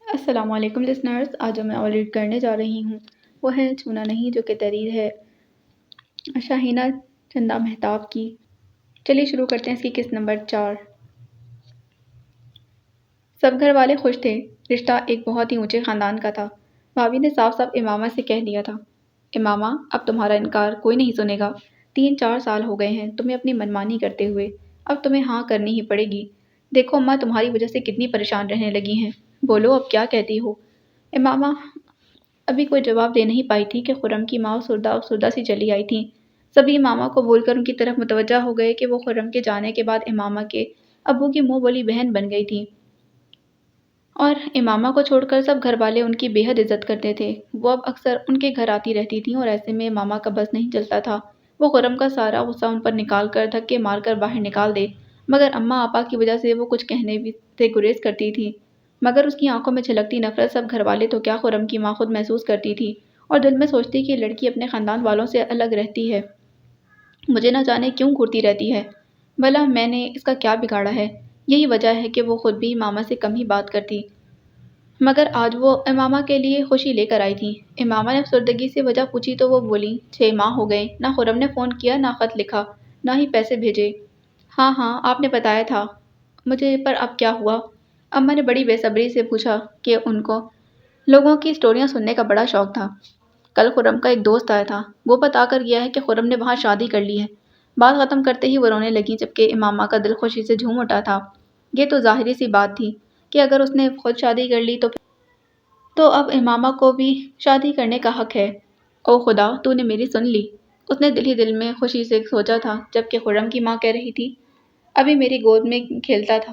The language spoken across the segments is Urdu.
السلام علیکم لسنرز، آج جو میں ریڈ کرنے جا رہی ہوں وہ ہے چھونا نہیں جو کہ تحریر ہے شاہینہ چندہ مہتاب کی۔ چلیے شروع کرتے ہیں اس کی قسط نمبر 4۔ سب گھر والے خوش تھے۔ رشتہ ایک بہت ہی اونچے خاندان کا تھا۔ بھابھی نے صاف صاف امامہ سے کہہ دیا تھا، امامہ اب تمہارا انکار کوئی نہیں سنے گا۔ 3-4 سال ہو گئے ہیں تمہیں اپنی منمانی کرتے ہوئے، اب تمہیں ہاں کرنی ہی پڑے گی۔ دیکھو اماں تمہاری وجہ سے کتنی پریشان رہنے لگی ہیں، بولو اب کیا کہتی ہو۔ امامہ ابھی کوئی جواب دے نہیں پائی تھی کہ خرم کی ماں افسردہ سی چلی آئی تھیں۔ سبھی امامہ کو بول کر ان کی طرف متوجہ ہو گئے کہ وہ خرم کے جانے کے بعد امامہ کے ابو کی منہ بولی بہن بن گئی تھی، اور امامہ کو چھوڑ کر سب گھر والے ان کی بے حد عزت کرتے تھے۔ وہ اب اکثر ان کے گھر آتی رہتی تھیں اور ایسے میں امامہ کا بس نہیں چلتا تھا، وہ خرم کا سارا غصہ ان پر نکال کر دھکے مار کر باہر نکال دے، مگر اماں آپا کی وجہ سے وہ کچھ کہنے سے گریز کرتی تھی۔ مگر اس کی آنکھوں میں چھلکتی نفرت سب گھر والے تو کیا خرم کی ماں خود محسوس کرتی تھی، اور دل میں سوچتی کہ لڑکی اپنے خاندان والوں سے الگ رہتی ہے، مجھے نہ جانے کیوں گھورتی رہتی ہے، بھلا میں نے اس کا کیا بگاڑا ہے۔ یہی وجہ ہے کہ وہ خود بھی امامہ سے کم ہی بات کرتی، مگر آج وہ امامہ کے لیے خوشی لے کر آئی تھی۔ امامہ نے افسردگی سے وجہ پوچھی تو وہ بولی، 6 ماہ ہو گئے، نہ خرم نے فون کیا، نہ خط لکھا، نہ ہی پیسے بھیجے۔ ہاں آپ نے بتایا تھا مجھے، پر اب کیا ہوا؟ اماں نے بڑی بے صبری سے پوچھا کہ ان کو لوگوں کی سٹوریاں سننے کا بڑا شوق تھا۔ کل خرم کا ایک دوست آیا تھا، وہ بتا کر گیا ہے کہ خرم نے وہاں شادی کر لی ہے۔ بات ختم کرتے ہی وہ رونے لگی، جبکہ امامہ کا دل خوشی سے جھوم اٹھا تھا۔ یہ تو ظاہری سی بات تھی کہ اگر اس نے خود شادی کر لی تو اب امامہ کو بھی شادی کرنے کا حق ہے۔ او خدا، تو نے میری سن لی، اس نے دل ہی دل میں خوشی سے سوچا تھا، جبکہ خرم کی ماں کہہ رہی تھی، ابھی میری گود میں کھیلتا تھا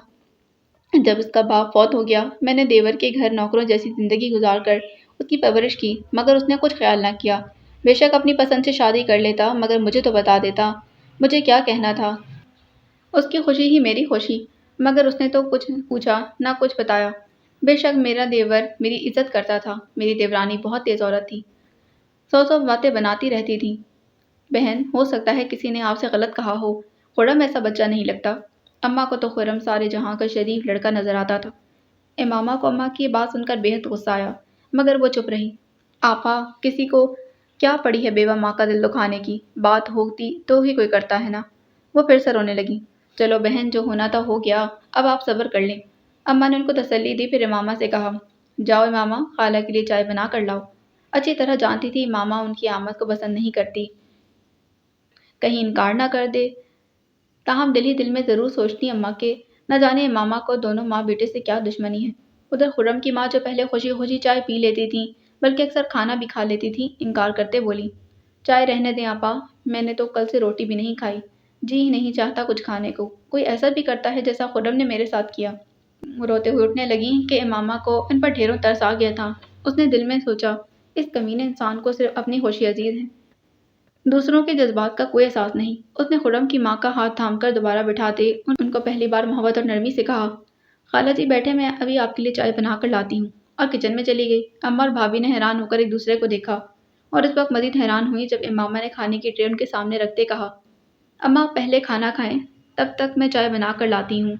جب اس کا باپ فوت ہو گیا۔ میں نے دیور کے گھر نوکروں جیسی زندگی گزار کر اس کی پرورش کی، مگر اس نے کچھ خیال نہ کیا۔ بے شک اپنی پسند سے شادی کر لیتا، مگر مجھے تو بتا دیتا، مجھے کیا کہنا تھا۔ اس کی خوشی ہی میری خوشی، مگر اس نے تو کچھ پوچھا نہ کچھ بتایا۔ بے شک میرا دیور میری عزت کرتا تھا، میری دیورانی بہت تیز عورت تھی، 100 باتیں بناتی رہتی تھی۔ بہن، ہو سکتا ہے کسی نے آپ سے غلط کہا ہو، خرم ایسا بچہ نہیں لگتا۔ اماں کو تو خرم سارے جہاں کا شریف لڑکا نظر آتا تھا۔ امامہ کو اماں کی یہ بات سن کر بے حد غصہ آیا، مگر وہ چپ رہی۔ آپا، کسی کو کیا پڑی ہے بیوہ ماں کا دل دکھانے کی، بات ہوتی تو ہی کوئی کرتا ہے نا۔ وہ پھر سے رونے لگی۔ چلو بہن، جو ہونا تھا ہو گیا، اب آپ صبر کر لیں۔ اماں نے ان کو تسلی دی، پھر امامہ سے کہا، جاؤ امامہ، خالہ کے لیے چائے بنا کر لاؤ۔ اچھی طرح جانتی تھی امامہ ان کی آمد کو پسند نہیں کرتی، کہیں انکار نہ کر دے، تاہم دل ہی دل میں ضرور سوچتی اماں کہ نہ جانے امامہ کو دونوں ماں بیٹے سے کیا دشمنی ہے۔ ادھر خرم کی ماں جو پہلے خوشی خوشی چائے پی لیتی تھی، بلکہ اکثر کھانا بھی کھا لیتی تھی، انکار کرتے بولی، چائے رہنے دیں آپا، میں نے تو کل سے روٹی بھی نہیں کھائی، جی ہی نہیں چاہتا کچھ کھانے کو۔ کوئی ایسا بھی کرتا ہے جیسا خرم نے میرے ساتھ کیا۔ روتے ہوئے اٹھنے لگیں کہ امامہ کو ان پر ڈھیروں ترس آ گیا تھا۔ اس نے دل میں سوچا، اس کمینے انسان کو صرف اپنی خوشی عزیز ہے، دوسروں کے جذبات کا کوئی احساس نہیں۔ اس نے خرم کی ماں کا ہاتھ تھام کر دوبارہ بٹھاتے ان کو پہلی بار محبت اور نرمی سے کہا، خالہ جی بیٹھے، میں ابھی آپ کے لیے چائے بنا کر لاتی ہوں، اور کچن میں چلی گئی۔ اماں اور بھابھی نے حیران ہو کر ایک دوسرے کو دیکھا، اور اس وقت مزید حیران ہوئی جب امامہ نے کھانے کی ٹرے ان کے سامنے رکھتے کہا، اماں پہلے کھانا کھائیں، تب تک میں چائے بنا کر لاتی ہوں۔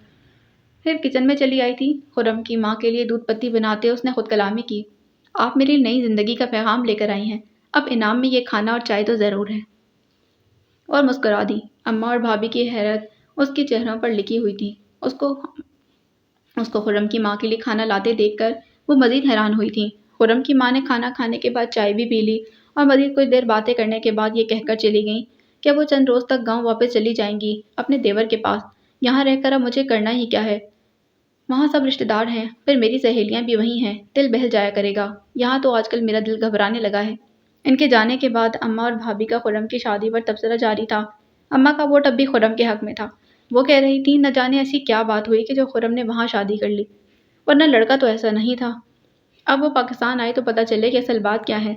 پھر کچن میں چلی آئی تھی۔ خرم کی ماں کے لیے دودھ پتی بناتے اس نے خود کلامی کی، آپ میری نئی زندگی کا پیغام لے کر آئی ہیں، اب انعام میں یہ کھانا اور چائے تو ضرور ہے، اور مسکرا دی۔ اماں اور بھابھی کی حیرت اس کے چہروں پر لکھی ہوئی تھی۔ اس کو خرم کی ماں کے لیے کھانا لاتے دیکھ کر وہ مزید حیران ہوئی تھی۔ خرم کی ماں نے کھانا کھانے کے بعد چائے بھی پی لی، اور مزید کچھ دیر باتیں کرنے کے بعد یہ کہہ کر چلی گئیں کہ وہ چند روز تک گاؤں واپس چلی جائیں گی اپنے دیور کے پاس۔ یہاں رہ کر اب مجھے کرنا ہی کیا ہے، وہاں سب رشتہ دار ہیں، پھر میری سہیلیاں بھی وہیں ہیں، دل بہل جایا کرے گا، یہاں تو آج کل میرا دل گھبرانے لگا ہے۔ ان کے جانے کے بعد اماں اور بھابھی کا خرم کی شادی پر تبصرہ جاری تھا۔ اماں کا ووٹ اب بھی خرم کے حق میں تھا۔ وہ کہہ رہی تھی، نہ جانے ایسی کیا بات ہوئی کہ جو خرم نے وہاں شادی کر لی، ورنہ لڑکا تو ایسا نہیں تھا۔ اب وہ پاکستان آئے تو پتہ چلے کہ اصل بات کیا ہے۔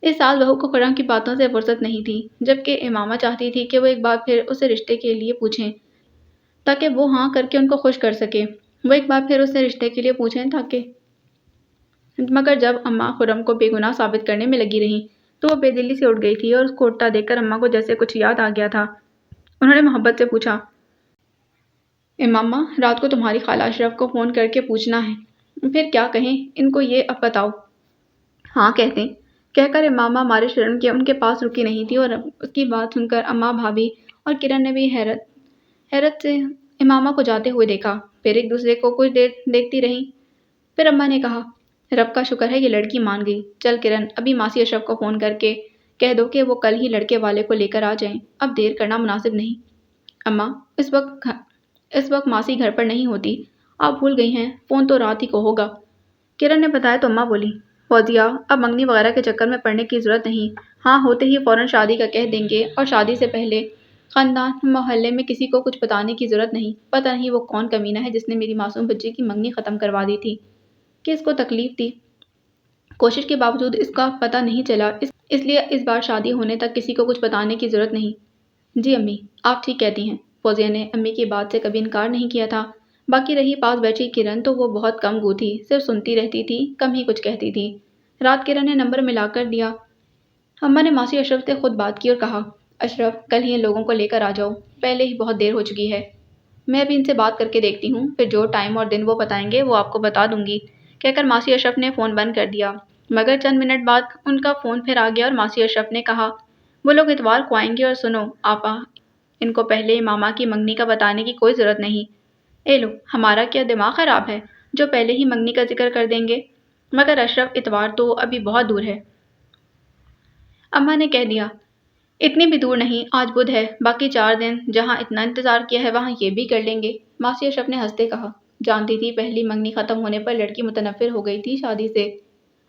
اس سال بہو کو خرم کی باتوں سے فرصت نہیں تھی، جبکہ امامہ چاہتی تھی کہ وہ ایک بار پھر اسے رشتے کے لیے پوچھیں تاکہ وہ ہاں کر کے ان کو خوش کر سکے۔ وہ ایک بار پھر اسے رشتے کے لیے پوچھیں تاکہ، مگر جب اماں خرم کو بے گناہ ثابت کرنے میں لگی رہیں تو وہ بے دلی سے اٹھ گئی تھی، اور اس کو اٹھتا دیکھ کر اماں کو جیسے کچھ یاد آ گیا تھا۔ انہوں نے محبت سے پوچھا، امامہ رات کو تمہاری خالہ اشرف کو فون کر کے پوچھنا ہے پھر کیا کہیں ان کو یہ اب بتاؤ۔ ہاں کہتے کہہ کر امامہ مارے شرم کے ان کے پاس رکی نہیں تھی، اور اس کی بات سن کر اماں بھابھی اور کرن نے بھی حیرت سے امامہ کو جاتے ہوئے دیکھا، پھر ایک دوسرے کو کچھ دیر دیکھتی رہیں۔ پھر اماں نے کہا، رب کا شکر ہے یہ لڑکی مان گئی۔ چل کرن، ابھی ماسی اشرف کو فون کر کے کہہ دو کہ وہ کل ہی لڑکے والے کو لے کر آ جائیں، اب دیر کرنا مناسب نہیں۔ اماں، اس وقت ماسی گھر پر نہیں ہوتی، آپ بھول گئی ہیں، فون تو رات ہی کو ہوگا۔ کرن نے بتایا تو اماں بولی، فوزیہ اب منگنی وغیرہ کے چکر میں پڑنے کی ضرورت نہیں، ہاں ہوتے ہی فوراً شادی کا کہہ دیں گے، اور شادی سے پہلے خاندان محلے میں کسی کو کچھ بتانے کی ضرورت نہیں۔ پتہ نہیں وہ کون کمینہ ہے جس نے میری معصوم بچی کی منگنی ختم کروا دی تھی، کہ اس کو تکلیف دی، کوشش کے باوجود اس کا پتہ نہیں چلا، اس لیے اس بار شادی ہونے تک کسی کو کچھ بتانے کی ضرورت نہیں۔ جی امی، آپ ٹھیک کہتی ہیں۔ فوزیہ نے امی کی بات سے کبھی انکار نہیں کیا تھا۔ باقی رہی پاس بیٹھی کرن تو وہ بہت کم گو تھی، صرف سنتی رہتی تھی، کم ہی کچھ کہتی تھی۔ رات کرن نے نمبر ملا کر دیا۔ اماں نے ماسی اشرف سے خود بات کی اور کہا، اشرف کل ہی ان لوگوں کو لے کر آ جاؤ، پہلے ہی بہت دیر ہو چکی ہے۔ میں ابھی ان سے بات کر کے دیکھتی ہوں، پھر جو ٹائم اور دن وہ بتائیں گے وہ آپ کو بتا دوں گی، کہہ کر ماسی اشرف نے فون بند کر دیا۔ مگر چند منٹ بعد ان کا فون پھر آ گیا اور ماسی اشرف نے کہا، وہ لوگ اتوار کو آئیں گے، اور سنو آپا، ان کو پہلے ماما کی منگنی کا بتانے کی کوئی ضرورت نہیں۔ اے لو، ہمارا کیا دماغ خراب ہے جو پہلے ہی منگنی کا ذکر کر دیں گے؟ مگر اشرف اتوار تو ابھی بہت دور ہے۔ اماں نے کہہ دیا، اتنی بھی دور نہیں، آج بدھ ہے، باقی 4 دن جہاں اتنا انتظار کیا ہے وہاں یہ بھی کر لیں گے۔ ماسی اشرف نے ہنستے کہا، جانتی تھی پہلی منگنی ختم ہونے پر لڑکی متنفر ہو گئی تھی شادی سے۔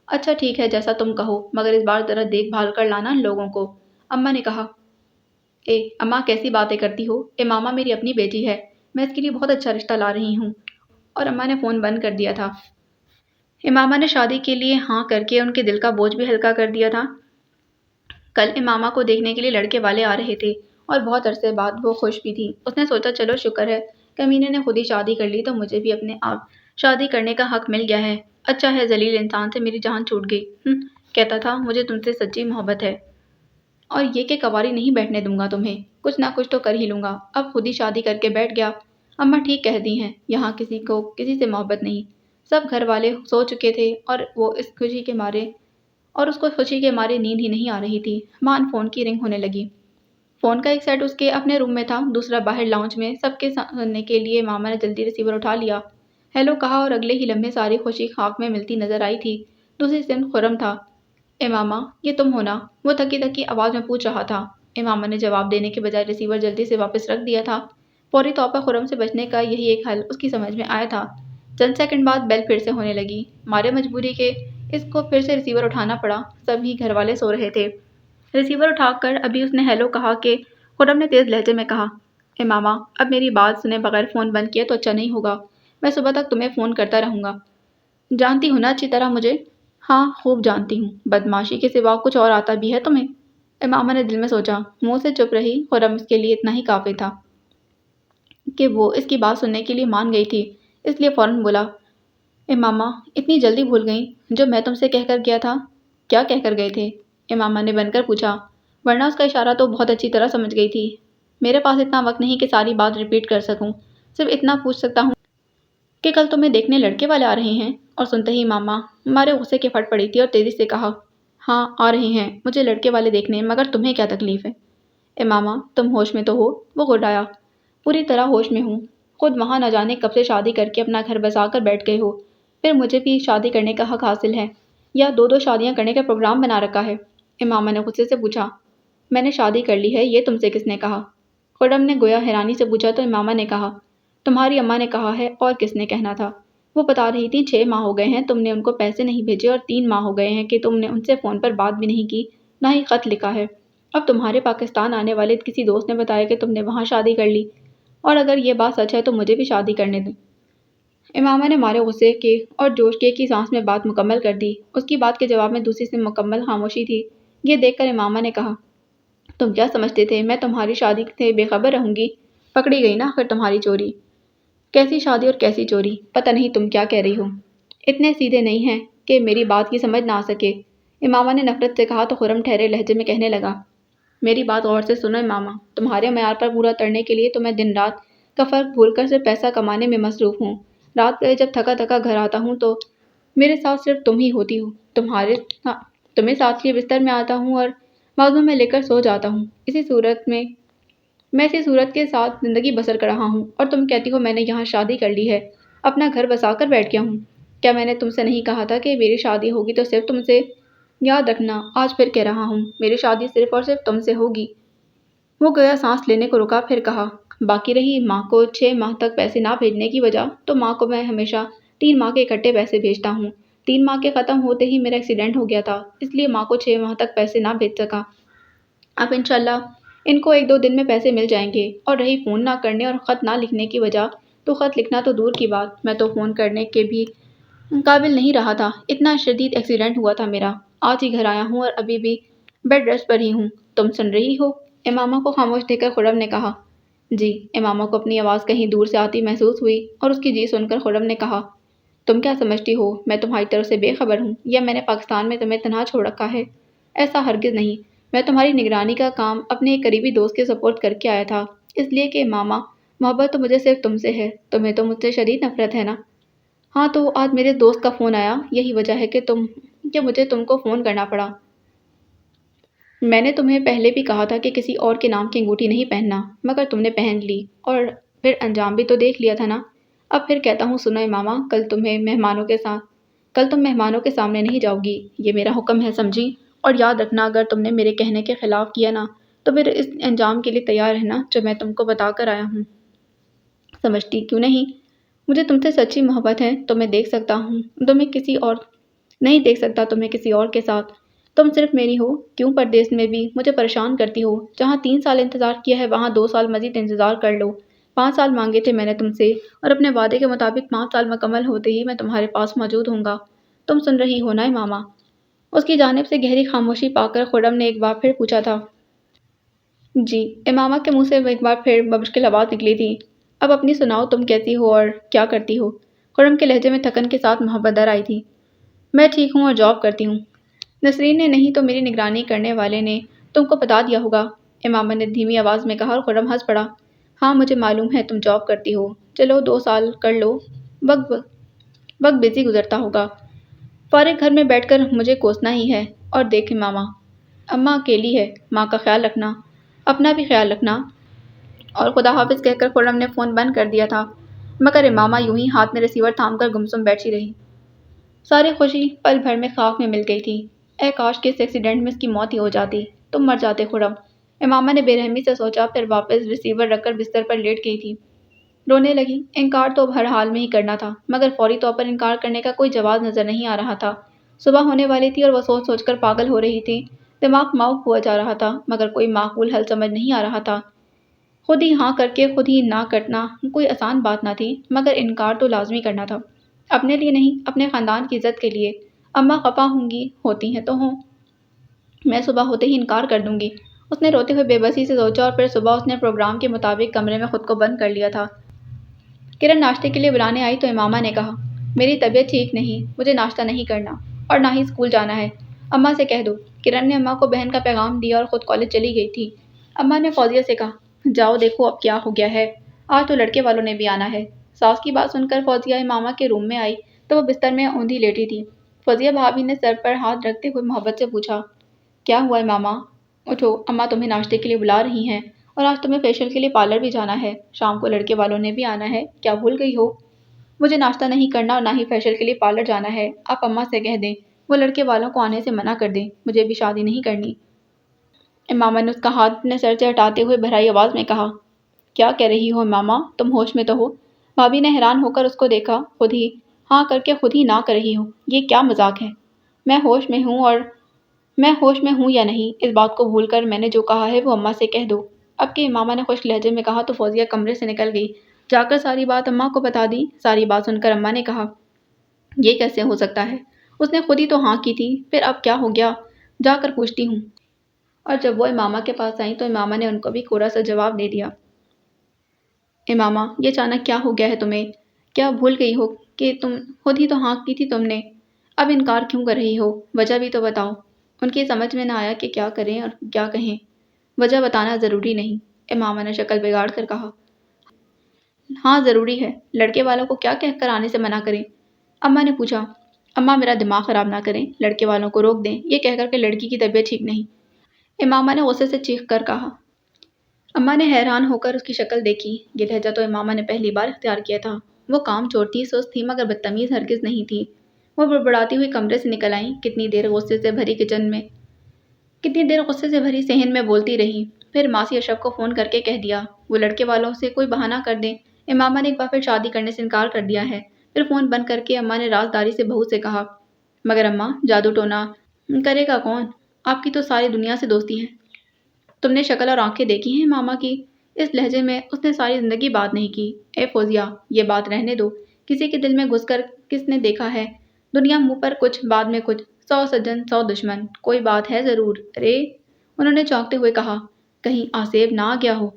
اچھا ٹھیک ہے جیسا تم کہو، مگر اس بار ذرا دیکھ بھال کر لانا ان لوگوں کو۔ اماں نے کہا، اماں کیسی باتیں کرتی ہو، امامہ میری اپنی بیٹی ہے، میں اس کے لیے بہت اچھا رشتہ لا رہی ہوں۔ اور اماں نے فون بند کر دیا تھا۔ امامہ نے شادی کے لیے ہاں کر کے ان کے دل کا بوجھ بھی ہلکا کر دیا تھا۔ کل امامہ کو دیکھنے کے لیے لڑکے والے آ رہے تھے، اور بہت عرصے بعد وہ خوش بھی تھی۔ اس نے سوچا چلو شکر ہے کمینے نے خود ہی شادی کر لی تو مجھے بھی اپنے آپ شادی کرنے کا حق مل گیا ہے۔ اچھا ہے ذلیل انسان سے میری جان چھوٹ گئی، کہتا تھا مجھے تم سے سچی محبت ہے، اور یہ کہ کواری نہیں بیٹھنے دوں گا تمہیں، کچھ نہ کچھ تو کر ہی لوں گا، اب خود ہی شادی کر کے بیٹھ گیا۔ اماں ٹھیک کہتی ہیں، یہاں کسی کو کسی سے محبت نہیں، سب گھر والے سو چکے تھے، اور اس کو خوشی کے مارے نیند ہی نہیں آ رہی تھی۔ مان فون کی رنگ ہونے لگی۔ فون کا ایک سیٹ اس کے اپنے روم میں تھا، دوسرا باہر لاؤنج میں، سب کے سننے کے لیے ماما نے جلدی ریسیور اٹھا لیا، ہیلو کہا، اور اگلے ہی لمحے ساری خوشی خاک میں ملتی نظر آئی تھی۔ دوسری سمت خرم تھا۔ امامہ، یہ تم ہو نا؟ وہ تھکی تھکی آواز میں پوچھ رہا تھا۔ امامہ نے جواب دینے کے بجائے ریسیور جلدی سے واپس رکھ دیا تھا۔ فوری طور پر خرم سے بچنے کا یہی ایک حل اس کی سمجھ میں آیا تھا۔ چند سیکنڈ بعد بیل پھر سے ہونے لگی، مارے مجبوری کے اس کو پھر سے ریسیور اٹھانا پڑا، سبھی گھر والے سو رہے تھے۔ ریسیور اٹھا کر ابھی اس نے ہیلو کہا کہ خرم نے تیز لہجے میں کہا، امامہ اب میری بات سنے بغیر فون بند کیا تو اچھا نہیں ہوگا، میں صبح تک تمہیں فون کرتا رہوں گا، جانتی ہو نا اچھی طرح مجھے؟ ہاں خوب جانتی ہوں، بدمعاشی کے سوا کچھ اور آتا بھی ہے تمہیں؟ امامہ نے دل میں سوچا، منہ سے چپ رہی، خرم اس کے لیے اتنا ہی کافی تھا کہ وہ اس کی بات سننے کے لیے مان گئی تھی، اس لیے فوراً بولا، امامہ اتنی جلدی بھول گئیں جو میں تم سے کہہ کر گیا تھا؟ کیا کہہ کر گئے تھے؟ امامہ نے بن کر پوچھا، ورنہ اس کا اشارہ تو بہت اچھی طرح سمجھ گئی تھی۔ میرے پاس اتنا وقت نہیں کہ ساری بات ریپیٹ کر سکوں، صرف اتنا پوچھ سکتا ہوں کہ کل تمہیں دیکھنے لڑکے والے آ رہے ہیں؟ اور سنتے ہی امامہ ہمارے غصے کے پھٹ پڑی تھی اور تیزی سے کہا، ہاں آ رہے ہیں مجھے لڑکے والے دیکھنے، مگر تمہیں کیا تکلیف ہے؟ امامہ تم ہوش میں تو ہو؟ وہ گھٹایا، پوری طرح ہوش میں ہوں، خود وہاں نہ جانے کب سے شادی کر کے اپنا گھر بسا کر بیٹھ گئے ہو، پھر مجھے بھی شادی کرنے کا حق حاصل ہے، یا دو شادیاں کرنے کا پروگرام بنا رکھا ہے؟ امامہ نے غصے سے پوچھا، میں نے شادی کر لی ہے، یہ تم سے کس نے کہا؟ خرم نے گویا حیرانی سے پوچھا تو امامہ نے کہا، تمہاری اماں نے کہا ہے، اور کس نے کہنا تھا؟ وہ بتا رہی تھی 6 ماہ ہو گئے ہیں تم نے ان کو پیسے نہیں بھیجے، اور 3 ماہ ہو گئے ہیں کہ تم نے ان سے فون پر بات بھی نہیں کی، نہ ہی خط لکھا ہے۔ اب تمہارے پاکستان آنے والے کسی دوست نے بتایا کہ تم نے وہاں شادی کر لی، اور اگر یہ بات سچ ہے تو مجھے بھی شادی کرنے دیں۔ امامہ نے مارے غصے کے اور جوش کے کی سانس میں بات مکمل کر دی۔ اس کی بات کے جواب میں دوسری سے مکمل خاموشی تھی۔ یہ دیکھ کر امامہ نے کہا، تم کیا سمجھتے تھے میں تمہاری شادی سے بے خبر رہوں گی؟ پکڑی گئی نا آخر تمہاری چوری۔ کیسی شادی اور کیسی چوری؟ پتہ نہیں تم کیا کہہ رہی ہو، اتنے سیدھے نہیں ہیں کہ میری بات کی سمجھ نہ آ سکے۔ امامہ نے نفرت سے کہا تو خرم ٹھہرے لہجے میں کہنے لگا، میری بات غور سے سنو امامہ، تمہارے معیار پر پورا اترنے کے لیے تو میں دن رات کا فرق بھول کر صرف پیسہ کمانے میں مصروف ہوں، رات کو جب تھکا تھکا گھر آتا ہوں تو میرے ساتھ صرف تم ہی ہوتی ہو۔ تمہیں ساتھ لیے بستر میں آتا ہوں اور بازو میں لے کر سو جاتا ہوں۔ اسی صورت کے ساتھ زندگی بسر کر رہا ہوں اور تم کہتی ہو میں نے یہاں شادی کر لی ہے، اپنا گھر بسا کر بیٹھ گیا ہوں۔ کیا میں نے تم سے نہیں کہا تھا کہ میری شادی ہوگی تو صرف تم سے؟ یاد رکھنا، آج پھر کہہ رہا ہوں، میری شادی صرف اور صرف تم سے ہوگی۔ وہ گیا سانس لینے کو رکا، پھر کہا، باقی رہی ماں کو 6 ماہ تک پیسے نہ بھیجنے کی وجہ، تو ماں کو میں ہمیشہ 3 ماہ کے اکٹھے پیسے بھیجتا ہوں۔ 3 ماہ کے ختم ہوتے ہی میرا ایکسیڈنٹ ہو گیا تھا، اس لیے ماں کو 6 ماہ تک پیسے نہ بھیج سکا۔ اب انشاءاللہ ان کو 1-2 دن میں پیسے مل جائیں گے۔ اور رہی فون نہ کرنے اور خط نہ لکھنے کی وجہ، تو خط لکھنا تو دور کی بات، میں تو فون کرنے کے بھی قابل نہیں رہا تھا، اتنا شدید ایکسیڈنٹ ہوا تھا میرا۔ آج ہی گھر آیا ہوں اور ابھی بھی بیڈ ریسٹ پر ہی ہوں۔ تم سن رہی ہو؟ امامہ کو خاموش دیکھ کر خرم نے کہا۔ جی۔ امامہ کو اپنی آواز کہیں دور سے آتی محسوس ہوئی اور اس کی جی سن کر خرم نے کہا، تم کیا سمجھتی ہو میں تمہاری طرف سے بے خبر ہوں، یا میں نے پاکستان میں تمہیں تنہا چھوڑ رکھا ہے؟ ایسا ہرگز نہیں، میں تمہاری نگرانی کا کام اپنے ایک قریبی دوست کے سپورٹ کر کے آیا تھا، اس لیے کہ ماما محبت تو مجھے صرف تم سے ہے، تمہیں تو مجھ سے شدید نفرت ہے نا؟ ہاں تو آج میرے دوست کا فون آیا، یہی وجہ ہے کہ مجھے تم کو فون کرنا پڑا۔ میں نے تمہیں پہلے بھی کہا تھا کہ کسی اور کے نام کی انگوٹھی نہیں پہننا، مگر تم نے پہن لی اور پھر انجام بھی تو دیکھ لیا تھا نا۔ اب پھر کہتا ہوں سنو ماما، کل تم مہمانوں کے سامنے نہیں جاؤ گی، یہ میرا حکم ہے، سمجھی؟ اور یاد رکھنا اگر تم نے میرے کہنے کے خلاف کیا نا تو پھر اس انجام کے لیے تیار رہنا جو میں تم کو بتا کر آیا ہوں۔ سمجھتی کیوں نہیں؟ مجھے تم سے سچی محبت ہے، تمہیں دیکھ سکتا ہوں، تمہیں کسی اور نہیں دیکھ سکتا، تمہیں کسی اور کے ساتھ۔ تم صرف میری ہو، کیوں پردیس میں بھی مجھے پریشان کرتی ہو؟ جہاں 3 سال انتظار کیا ہے وہاں 2 سال مزید انتظار کر لو۔ 5 سال مانگے تھے میں نے تم سے، اور اپنے وعدے کے مطابق 5 سال مکمل ہوتے ہی میں تمہارے پاس موجود ہوں گا۔ تم سن رہی ہو نا ماما؟ اس کی جانب سے گہری خاموشی پا کر خرم نے ایک بار پھر پوچھا تھا۔ جی۔ امامہ کے منہ سے ایک بار پھر بمشکل آواز نکلی تھی۔ اب اپنی سناؤ، تم کیسی ہو اور کیا کرتی ہو؟ خرم کے لہجے میں تھکن کے ساتھ محبت در آئی تھی۔ میں ٹھیک ہوں اور جاب کرتی ہوں۔ نسرین نے نہیں تو میری نگرانی کرنے والے نے تم کو بتا دیا ہوگا، امامہ نے دھیمی آواز میں کہا اور خرم ہنس پڑا۔ ہاں مجھے معلوم ہے تم جاب کرتی ہو، چلو 2 سال کر لو، وقت بزی گزرتا ہوگا، فارغ گھر میں بیٹھ کر مجھے کوسنا ہی ہے۔ اور دیکھ ماما، اماں اکیلی ہے، ماں کا خیال رکھنا، اپنا بھی خیال رکھنا۔ اور خدا حافظ کہہ کر خرم نے فون بند کر دیا تھا، مگر امامہ یوں ہی ہاتھ میں ریسیور تھام کر گمسم بیٹھی رہی۔ ساری خوشی پل بھر میں خاک میں مل گئی تھی۔ اے کاش کہ اس ایکسیڈنٹ میں اس کی موت ہی ہو جاتی، تم مر جاتے خرم، امامہ نے بے رحمی سے سوچا، پھر واپس ریسیور رکھ کر بستر پر لیٹ گئی تھی۔ رونے لگی۔ انکار تو اب ہر حال میں ہی کرنا تھا، مگر فوری طور پر انکار کرنے کا کوئی جواز نظر نہیں آ رہا تھا۔ صبح ہونے والی تھی اور وہ سوچ سوچ کر پاگل ہو رہی تھی، دماغ معاف ہوا جا رہا تھا، مگر کوئی معقول حل سمجھ نہیں آ رہا تھا۔ خود ہی ہاں کر کے خود ہی نہ کرنا کوئی آسان بات نہ تھی، مگر انکار تو لازمی کرنا تھا، اپنے لیے نہیں، اپنے خاندان کی عزت کے لیے۔ اماں خفا ہوتی ہیں تو ہوں، میں صبح ہوتے ہی انکار کر دوں گی، اس نے روتے ہوئے بے بسی سے سوچا، اور پھر صبح اس نے پروگرام کے مطابق کمرے میں خود کو بند کر لیا تھا۔ کرن ناشتے کے لیے بلانے آئی تو امامہ نے کہا، میری طبیعت ٹھیک نہیں، مجھے ناشتہ نہیں کرنا اور نہ ہی اسکول جانا ہے، اماں سے کہہ دو۔ کرن نے اماں کو بہن کا پیغام دیا اور خود کالج چلی گئی تھی۔ اماں نے فوزیہ سے کہا، جاؤ دیکھو اب کیا ہو گیا ہے، آج تو لڑکے والوں نے بھی آنا ہے۔ ساس کی بات سن کر فوزیہ امامہ کے روم میں آئی تو وہ بستر میں اوندھی لیٹی تھی۔ فوزیہ بھابھی نے سر پر ہاتھ رکھتے ہوئے محبت سے پوچھا، کیا ہوا امامہ؟ اٹھو، اماں تمہیں ناشتے کے لیے بلا رہی ہیں، اور آج تمہیں فیشل کے لیے پارلر بھی جانا ہے، شام کو لڑکے والوں نے بھی آنا ہے، کیا بھول گئی ہو؟ مجھے ناشتہ نہیں کرنا اور نہ ہی فیشل کے لیے پارلر جانا ہے، آپ اماں سے کہہ دیں وہ لڑکے والوں کو آنے سے منع کر دیں، مجھے بھی شادی نہیں کرنی۔ امامہ نے اس کا ہاتھ اپنے سر سے ہٹاتے ہوئے بھرائی آواز میں کہا، کیا کہہ رہی ہو امامہ، تم ہوش میں تو ہو؟ بھابھی نے حیران ہو کر اس کو دیکھا، خود ہی ہاں کر کے خود ہی نہ کر رہی ہو، یہ کیا مذاق ہے؟ میں ہوش میں ہوں یا نہیں، اس بات کو بھول کر میں نے جو کہا ہے وہ اماں سے کہہ دو۔ اب کہ امامہ نے خشک لہجے میں کہا تو فوزیہ کمرے سے نکل گئی، جا کر ساری بات اماں کو بتا دی۔ ساری بات سن کر اماں نے کہا، یہ کیسے ہو سکتا ہے، اس نے خود ہی تو ہاں کی تھی، پھر اب کیا ہو گیا، جا کر پوچھتی ہوں۔ اور جب وہ امامہ کے پاس آئیں تو امامہ نے ان کو بھی کوڑا سا جواب دے دیا، امامہ یہ اچانک کیا ہو گیا ہے تمہیں، کیا بھول گئی ہو کہ تم خود ہی تو ہاں کی تھی تم نے، اب انکار کیوں کر رہی ہو، وجہ بھی تو بتاؤ۔ ان کی سمجھ میں نہ آیا کہ کیا کریں اور کیا کہیں۔ وجہ بتانا ضروری نہیں، امامہ نے شکل بگاڑ کر کہا، ہاں ضروری ہے، لڑکے والوں کو کیا کہہ کر آنے سے منع کریں؟ اماں نے پوچھا۔ اماں میرا دماغ خراب نہ کریں، لڑکے والوں کو روک دیں، یہ کہہ کر کہ لڑکی کی طبیعت ٹھیک نہیں، امامہ نے غصے سے چیخ کر کہا۔ اماں نے حیران ہو کر اس کی شکل دیکھی، یہ لہجہ تو امامہ نے پہلی بار اختیار کیا تھا۔ وہ کام چور تھی، سست تھی، مگر بدتمیز ہرگز نہیں تھی۔ وہ بڑبڑاتی ہوئی کمرے سے نکل آئیں، کتنی دیر غصے سے بھری صحن میں بولتی رہی، پھر ماسی اشرف کو فون کر کے کہہ دیا وہ لڑکے والوں سے کوئی بہانہ کر دیں۔ امامہ نے ایک بار پھر شادی کرنے سے انکار کر دیا ہے۔ پھر فون بند کر کے اماں نے رازداری سے بہو سے کہا، مگر اماں جادو ٹونا کرے گا کون؟ آپ کی تو ساری دنیا سے دوستی ہے، تم نے شکل اور آنکھیں دیکھی ہیں امامہ کی؟ اس لہجے میں اس نے ساری زندگی بات نہیں کی۔ اے فوزیہ، یہ بات رہنے دو، کسی کے دل میں گھس کر کس نے دیکھا ہے؟ دنیا منہ پر کچھ، بعد میں کچھ، 100 سجن 100 دشمن، کوئی بات ہے ضرور۔ ارے، انہوں نے چونکتے ہوئے کہا، کہیں آصف نہ آ گیا ہو؟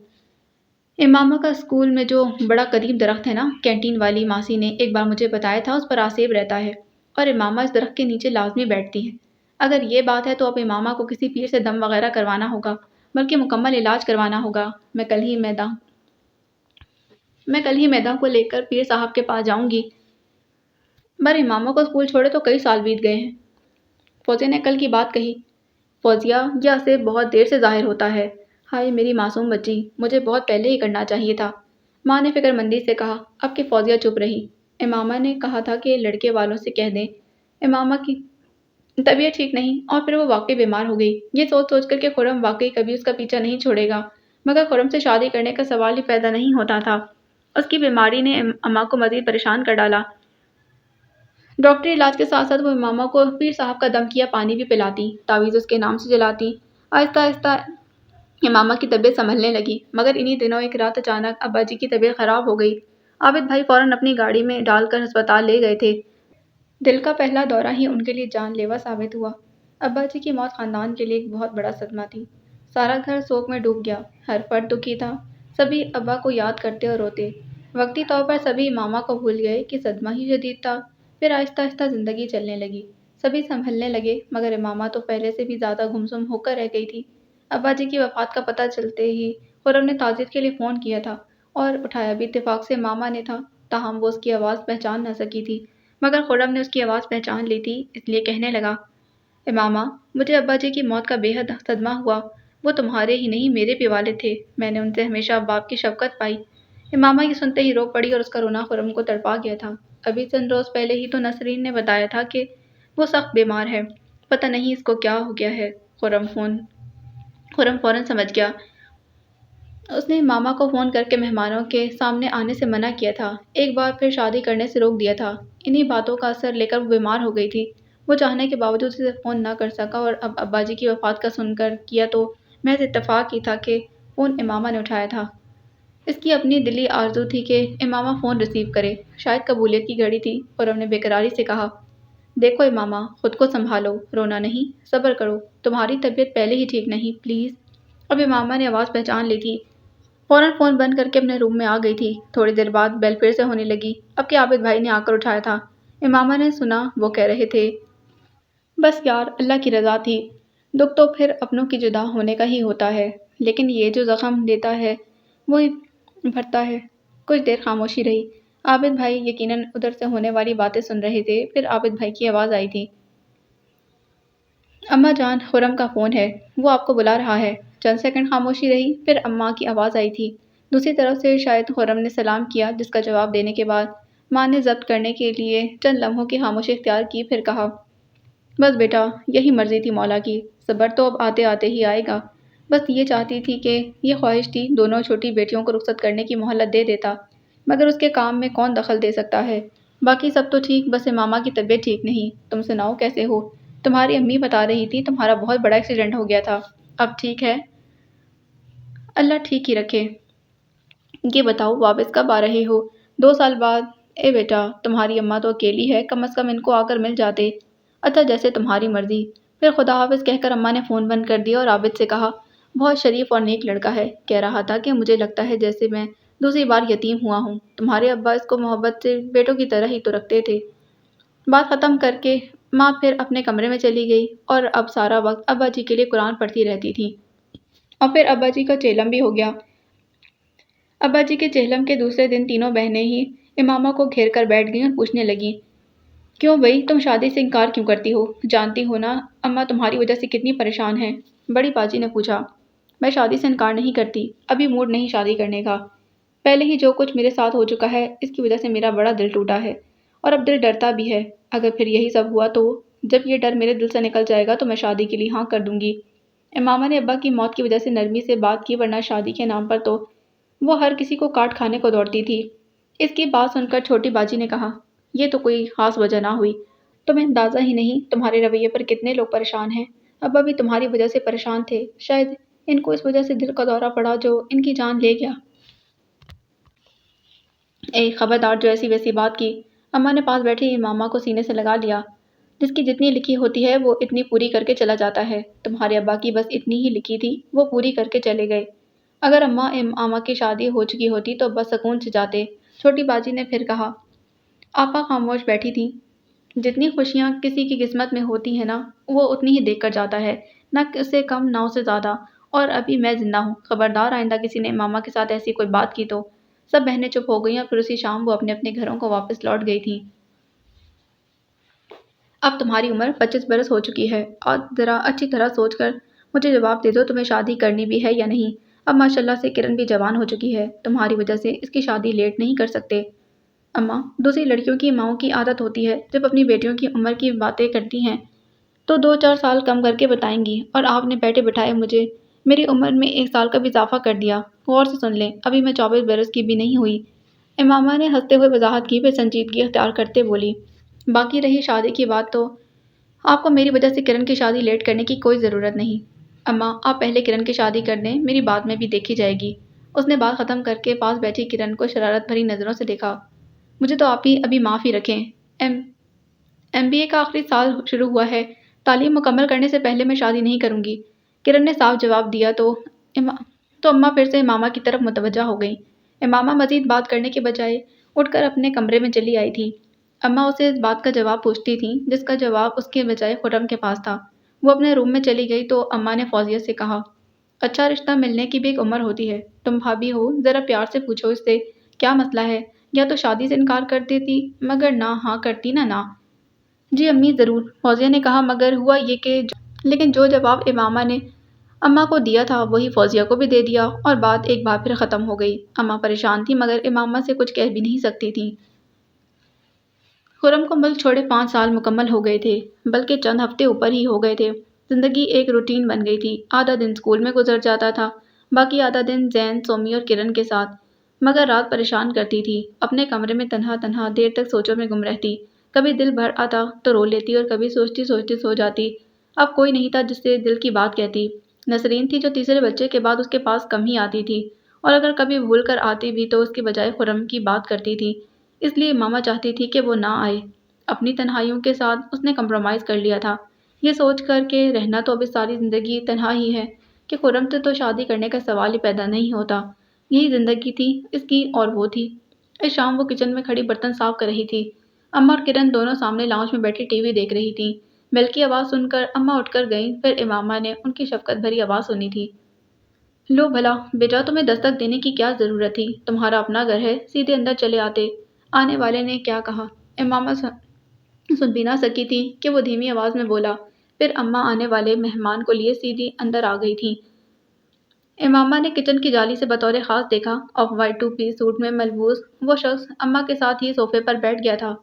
امامہ کا اسکول میں جو بڑا قدیم درخت ہے نا، کینٹین والی ماسی نے ایک بار مجھے بتایا تھا، اس پر آصف رہتا ہے، اور امامہ اس درخت کے نیچے لازمی بیٹھتی ہیں۔ اگر یہ بات ہے تو اب امامہ کو کسی پیر سے دم وغیرہ کروانا ہوگا، بلکہ مکمل علاج کروانا ہوگا۔ میں کل ہی میدان کو لے کر پیر صاحب کے پاس جاؤں گی۔ مگر امامہ کو اسکول چھوڑے تو کئی سال بیت گئے ہیں۔ فوزیہ نے کل کی بات کہی۔ فوزیہ، یہ آصف بہت دیر سے ظاہر ہوتا ہے۔ ہائے میری معصوم بچی، مجھے بہت پہلے ہی کرنا چاہیے تھا، ماں نے فکر مندی سے کہا۔ اب کہ فوزیہ چپ رہی۔ امامہ نے کہا تھا کہ لڑکے والوں سے کہہ دیں امامہ کی طبیعت ٹھیک نہیں، اور پھر وہ واقعی بیمار ہو گئی۔ یہ سوچ سوچ کر کہ خرم واقعی کبھی اس کا پیچھا نہیں چھوڑے گا، مگر خرم سے شادی کرنے کا سوال ہی پیدا نہیں ہوتا تھا۔ اس کی بیماری نے اماں کو مزید پریشان کر ڈالا۔ ڈاکٹری علاج کے ساتھ ساتھ وہ امامہ کو پیر صاحب کا دم کیا پانی بھی پلاتی، تعویذ اس کے نام سے جلاتی۔ آہستہ آہستہ امامہ کی طبیعت سنبھلنے لگی، مگر انہی دنوں ایک رات اچانک ابا جی کی طبیعت خراب ہو گئی۔ عابد بھائی فوراً اپنی گاڑی میں ڈال کر ہسپتال لے گئے تھے۔ دل کا پہلا دورہ ہی ان کے لیے جان لیوا ثابت ہوا۔ ابا جی کی موت خاندان کے لیے ایک بہت بڑا صدمہ تھی۔ سارا گھر سوگ میں ڈوب گیا، ہر فرد دکھی تھا، سبھی ابا کو یاد کرتے اور روتے۔ وقتی طور پر سبھی امامہ کو بھول گئے کہ صدمہ ہی جدید تھا، پھر آہستہ آہستہ زندگی چلنے لگی، سبھی سنبھلنے لگے، مگر امامہ تو پہلے سے بھی زیادہ گمسم ہو کر رہ گئی تھی۔ ابا جی کی وفات کا پتہ چلتے ہی خرم نے تعزیت کے لیے فون کیا تھا، اور اٹھایا بھی اتفاق سے امامہ نے تھا، تاہم وہ اس کی آواز پہچان نہ سکی تھی، مگر خرم نے اس کی آواز پہچان لی تھی، اس لیے کہنے لگا، امامہ، مجھے ابا جی کی موت کا بے حد صدمہ ہوا، وہ تمہارے ہی نہیں میرے بھی والد تھے، میں نے ان سے ہمیشہ باپ کی شفقت پائی۔ امامہ یہ سنتے ہی رو پڑی اور اس کا رونا خرم کو تڑپا گیا تھا۔ ابھی چند روز پہلے ہی تو نسرین نے بتایا تھا کہ وہ سخت بیمار ہے، پتہ نہیں اس کو کیا ہو گیا ہے۔ خرم فوراً سمجھ گیا۔ اس نے امامہ کو فون کر کے مہمانوں کے سامنے آنے سے منع کیا تھا، ایک بار پھر شادی کرنے سے روک دیا تھا۔ انہی باتوں کا اثر لے کر وہ بیمار ہو گئی تھی۔ وہ چاہنے کے باوجود اسے فون نہ کر سکا، اور اب ابا جی کی وفات کا سن کر کیا تو محض اتفاق ہی تھا کہ فون امامہ نے اٹھایا تھا۔ اس کی اپنی دلی آرزو تھی کہ امامہ فون ریسیو کرے، شاید قبولیت کی گھڑی تھی۔ خرم نے بے قراری سے کہا، دیکھو امامہ، خود کو سنبھالو، رونا نہیں، صبر کرو، تمہاری طبیعت پہلے ہی ٹھیک نہیں، پلیز۔ اب امامہ نے آواز پہچان لی تھی، فوراً فون بند کر کے اپنے روم میں آ گئی تھی۔ تھوڑی دیر بعد بیل پھر سے ہونے لگی، اب کہ عابد بھائی نے آ کر اٹھایا تھا۔ امامہ نے سنا وہ کہہ رہے تھے، بس یار، اللہ کی رضا تھی، دکھ تو پھر اپنوں کی جدا ہونے کا ہی ہوتا ہے، لیکن یہ جو زخم دیتا ہے وہی بھرتا ہے۔ کچھ دیر خاموشی رہی۔ عابد بھائی یقیناً ادھر سے ہونے والی باتیں سن رہے تھے، پھر عابد بھائی کی آواز آئی تھی، اماں جان، خرم کا فون ہے، وہ آپ کو بلا رہا ہے۔ چند سیکنڈ خاموشی رہی، پھر اماں کی آواز آئی تھی دوسری طرف سے۔ شاید خرم نے سلام کیا، جس کا جواب دینے کے بعد ماں نے ضبط کرنے کے لیے چند لمحوں کی خاموشی اختیار کی، پھر کہا، بس بیٹا، یہی مرضی تھی مولا کی، صبر تو اب آتے آتے ہی آئے گا، بس یہ چاہتی تھی کہ یہ خواہش تھی دونوں چھوٹی بیٹیوں کو رخصت کرنے کی مہلت دے دیتا، مگر اس کے کام میں کون دخل دے سکتا ہے؟ باقی سب تو ٹھیک، بس امامہ کی طبیعت ٹھیک نہیں۔ تم سناؤ کیسے ہو؟ تمہاری امی بتا رہی تھی تمہارا بہت بڑا ایکسیڈنٹ ہو گیا تھا، اب ٹھیک ہے؟ اللہ ٹھیک ہی رکھے۔ یہ بتاؤ واپس کب آ رہے ہو؟ 2 سال بعد۔ اے بیٹا، تمہاری اماں تو اکیلی ہے، کم از کم ان کو آ کر مل جاتے۔ اچھا، جیسے تمہاری مرضی۔ پھر خدا حافظ کہہ کر اماں نے فون بند کر دیا اور عابد سے کہا، بہت شریف اور نیک لڑکا ہے، کہہ رہا تھا کہ مجھے لگتا ہے جیسے میں دوسری بار یتیم ہوا ہوں، تمہارے ابا اس کو محبت سے بیٹوں کی طرح ہی تو رکھتے تھے۔ بات ختم کر کے ماں پھر اپنے کمرے میں چلی گئی، اور اب سارا وقت ابا جی کے لیے قرآن پڑھتی رہتی تھی، اور پھر ابا جی کا چیلم بھی ہو گیا۔ ابا جی کے چہلم کے دوسرے دن تینوں بہنیں ہی امامہ کو گھیر کر بیٹھ گئیں اور پوچھنے لگیں، کیوں بھئی تم شادی سے انکار کیوں کرتی ہو؟ جانتی ہو نا اماں تمہاری وجہ سے کتنی پریشان ہیں؟ بڑی باجی نے پوچھا۔ میں شادی سے انکار نہیں کرتی، ابھی موڈ نہیں شادی کرنے کا۔ پہلے ہی جو کچھ میرے ساتھ ہو چکا ہے اس کی وجہ سے میرا بڑا دل ٹوٹا ہے، اور اب دل ڈرتا بھی ہے، اگر پھر یہی سب ہوا تو جب یہ ڈر میرے دل سے نکل جائے گا تو میں شادی کے لیے ہاں کر دوں گی۔ امامہ نے ابا کی موت کی وجہ سے نرمی سے بات کی، ورنہ شادی کے نام پر تو وہ ہر کسی کو کاٹ کھانے کو دوڑتی تھی۔ اس کی بات سن کر چھوٹی باجی نے کہا، یہ تو کوئی خاص وجہ نہ ہوئی، تمہیں اندازہ ہی نہیں تمہارے رویے پر کتنے لوگ پریشان ہیں۔ ابا بھی تمہاری وجہ سے پریشان تھے، شاید ان کو اس وجہ سے دل کا دورہ پڑا جو ان کی جان لے گیا۔ خبردار جو ایسی ویسی بات کی۔ اماں نے پاس بیٹھی امامہ کو سینے سے لگا لیا۔ جس کی جتنی لکھی ہوتی ہے وہ اتنی پوری کر کے چلا جاتا ہے، تمہارے ابا کی بس اتنی ہی لکھی تھی، وہ پوری کر کے چلے گئے۔ اگر اماں امامہ کی شادی ہو چکی ہوتی تو ابا سکون سے جاتے۔ چھوٹی باجی نے پھر کہا۔ آپا خاموش بیٹھی تھی۔ جتنی خوشیاں کسی کی قسمت میں ہوتی ہیں نا، وہ اتنی ہی دیکھ کر جاتا ہے، نہ اس سے کم نہ اس سے زیادہ، اور ابھی میں زندہ ہوں۔ خبردار آئندہ کسی نے امامہ کے ساتھ ایسی کوئی بات کی تو۔ سب بہنیں چپ ہو گئیں اور پھر اسی شام وہ اپنے اپنے گھروں کو واپس لوٹ گئی تھیں۔ اب تمہاری عمر 25 برس ہو چکی ہے، اور ذرا اچھی طرح سوچ کر مجھے جواب دے دو تمہیں شادی کرنی بھی ہے یا نہیں۔ اب ماشاءاللہ سے کرن بھی جوان ہو چکی ہے، تمہاری وجہ سے اس کی شادی لیٹ نہیں کر سکتے۔ اماں، دوسری لڑکیوں کی ماؤں کی عادت ہوتی ہے جب اپنی بیٹیوں کی عمر کی باتیں کرتی ہیں تو 2-4 سال کم کر کے بتائیں گی، اور آپ نے بیٹھے بٹھائے مجھے میری عمر میں 1 سال کا بھی اضافہ کر دیا۔ غور سے سن لیں، ابھی میں 24 برس کی بھی نہیں ہوئی۔ امامہ نے ہنستے ہوئے وضاحت کی، پھر سنجیدگی اختیار کرتے بولی، باقی رہی شادی کی بات تو آپ کو میری وجہ سے کرن کی شادی لیٹ کرنے کی کوئی ضرورت نہیں۔ اماں، آپ پہلے کرن کی شادی کر دیں، میری بات میں بھی دیکھی جائے گی۔ اس نے بات ختم کر کے پاس بیٹھی کرن کو شرارت بھری نظروں سے دیکھا۔ مجھے تو آپ ہی ابھی معاف ہی رکھیں، ایم بی اے کا آخری سال شروع ہوا ہے، تعلیم مکمل کرنے سے پہلے میں شادی نہیں کروں گی۔ کرن نے صاف جواب دیا تو اماں پھر سے امامہ کی طرف متوجہ ہو گئیں۔ امامہ مزید بات کرنے کے بجائے اٹھ کر اپنے کمرے میں چلی آئی تھی۔ اماں اسے اس بات کا جواب پوچھتی تھیں جس کا جواب اس کے بجائے خرم کے پاس تھا۔ وہ اپنے روم میں چلی گئی تو اماں نے فوزیہ سے کہا، اچھا رشتہ ملنے کی بھی ایک عمر ہوتی ہے، تم بھابھی ہو ذرا پیار سے پوچھو اس سے کیا مسئلہ ہے، یا تو شادی سے انکار کر دیتی، مگر نہ ہاں کرتی نا۔ جی امی ضرور، فوزیہ نے کہا، مگر ہوا یہ کہ لیکن جو جواب امامہ نے اماں کو دیا تھا وہی فوزیہ کو بھی دے دیا، اور بات ایک بار پھر ختم ہو گئی۔ اماں پریشان تھی مگر امامہ سے کچھ کہہ بھی نہیں سکتی تھیں۔ خرم کو ملک چھوڑے 5 سال مکمل ہو گئے تھے، بلکہ چند ہفتے اوپر ہی ہو گئے تھے۔ زندگی ایک روٹین بن گئی تھی، آدھا دن اسکول میں گزر جاتا تھا، باقی آدھا دن زین، سومی اور کرن کے ساتھ۔ مگر رات پریشان کرتی تھی، اپنے کمرے میں تنہا تنہا دیر تک سوچوں میں گم رہتی، کبھی دل بھر آتا تو رو لیتی اور کبھی سوچتی سوچتی سو جاتی۔ اب کوئی نہیں تھا جس سے دل کی بات کہتی۔ نسرین تھی جو تیسرے بچے کے بعد اس کے پاس کم ہی آتی تھی، اور اگر کبھی بھول کر آتی بھی تو اس کے بجائے خرم کی بات کرتی تھی، اس لیے ماما چاہتی تھی کہ وہ نہ آئے۔ اپنی تنہائیوں کے ساتھ اس نے کمپرومائز کر لیا تھا، یہ سوچ کر کہ رہنا تو اب اس ساری زندگی تنہا ہی ہے کہ خرم سے تو شادی کرنے کا سوال ہی پیدا نہیں ہوتا۔ یہی زندگی تھی اس کی، اور وہ تھی۔ اس شام وہ کچن میں کھڑی برتن صاف کر رہی تھی۔ اماں اور کرن دونوں سامنے لاؤنج میں بیٹھی ٹی وی دیکھ رہی تھیں۔ بیل کی آواز سن کر اماں اٹھ کر گئیں، پھر امامہ نے ان کی شفقت بھری آواز سنی تھی، لو بھلا بیٹا تمہیں دستک دینے کی کیا ضرورت تھی، تمہارا اپنا گھر ہے، سیدھے اندر چلے آتے۔ آنے والے نے کیا کہا؟ امامہ سن بھی نہ سکی تھی کہ وہ دھیمی آواز میں بولا، پھر اماں آنے والے مہمان کو لیے سیدھی اندر آ گئی تھیں۔ امامہ نے کچن کی جالی سے بطور خاص دیکھا، آف وائٹ 2 پیس سوٹ میں ملبوس وہ شخص اماں کے ساتھ ہی صوفے پر بیٹھ گیا تھا۔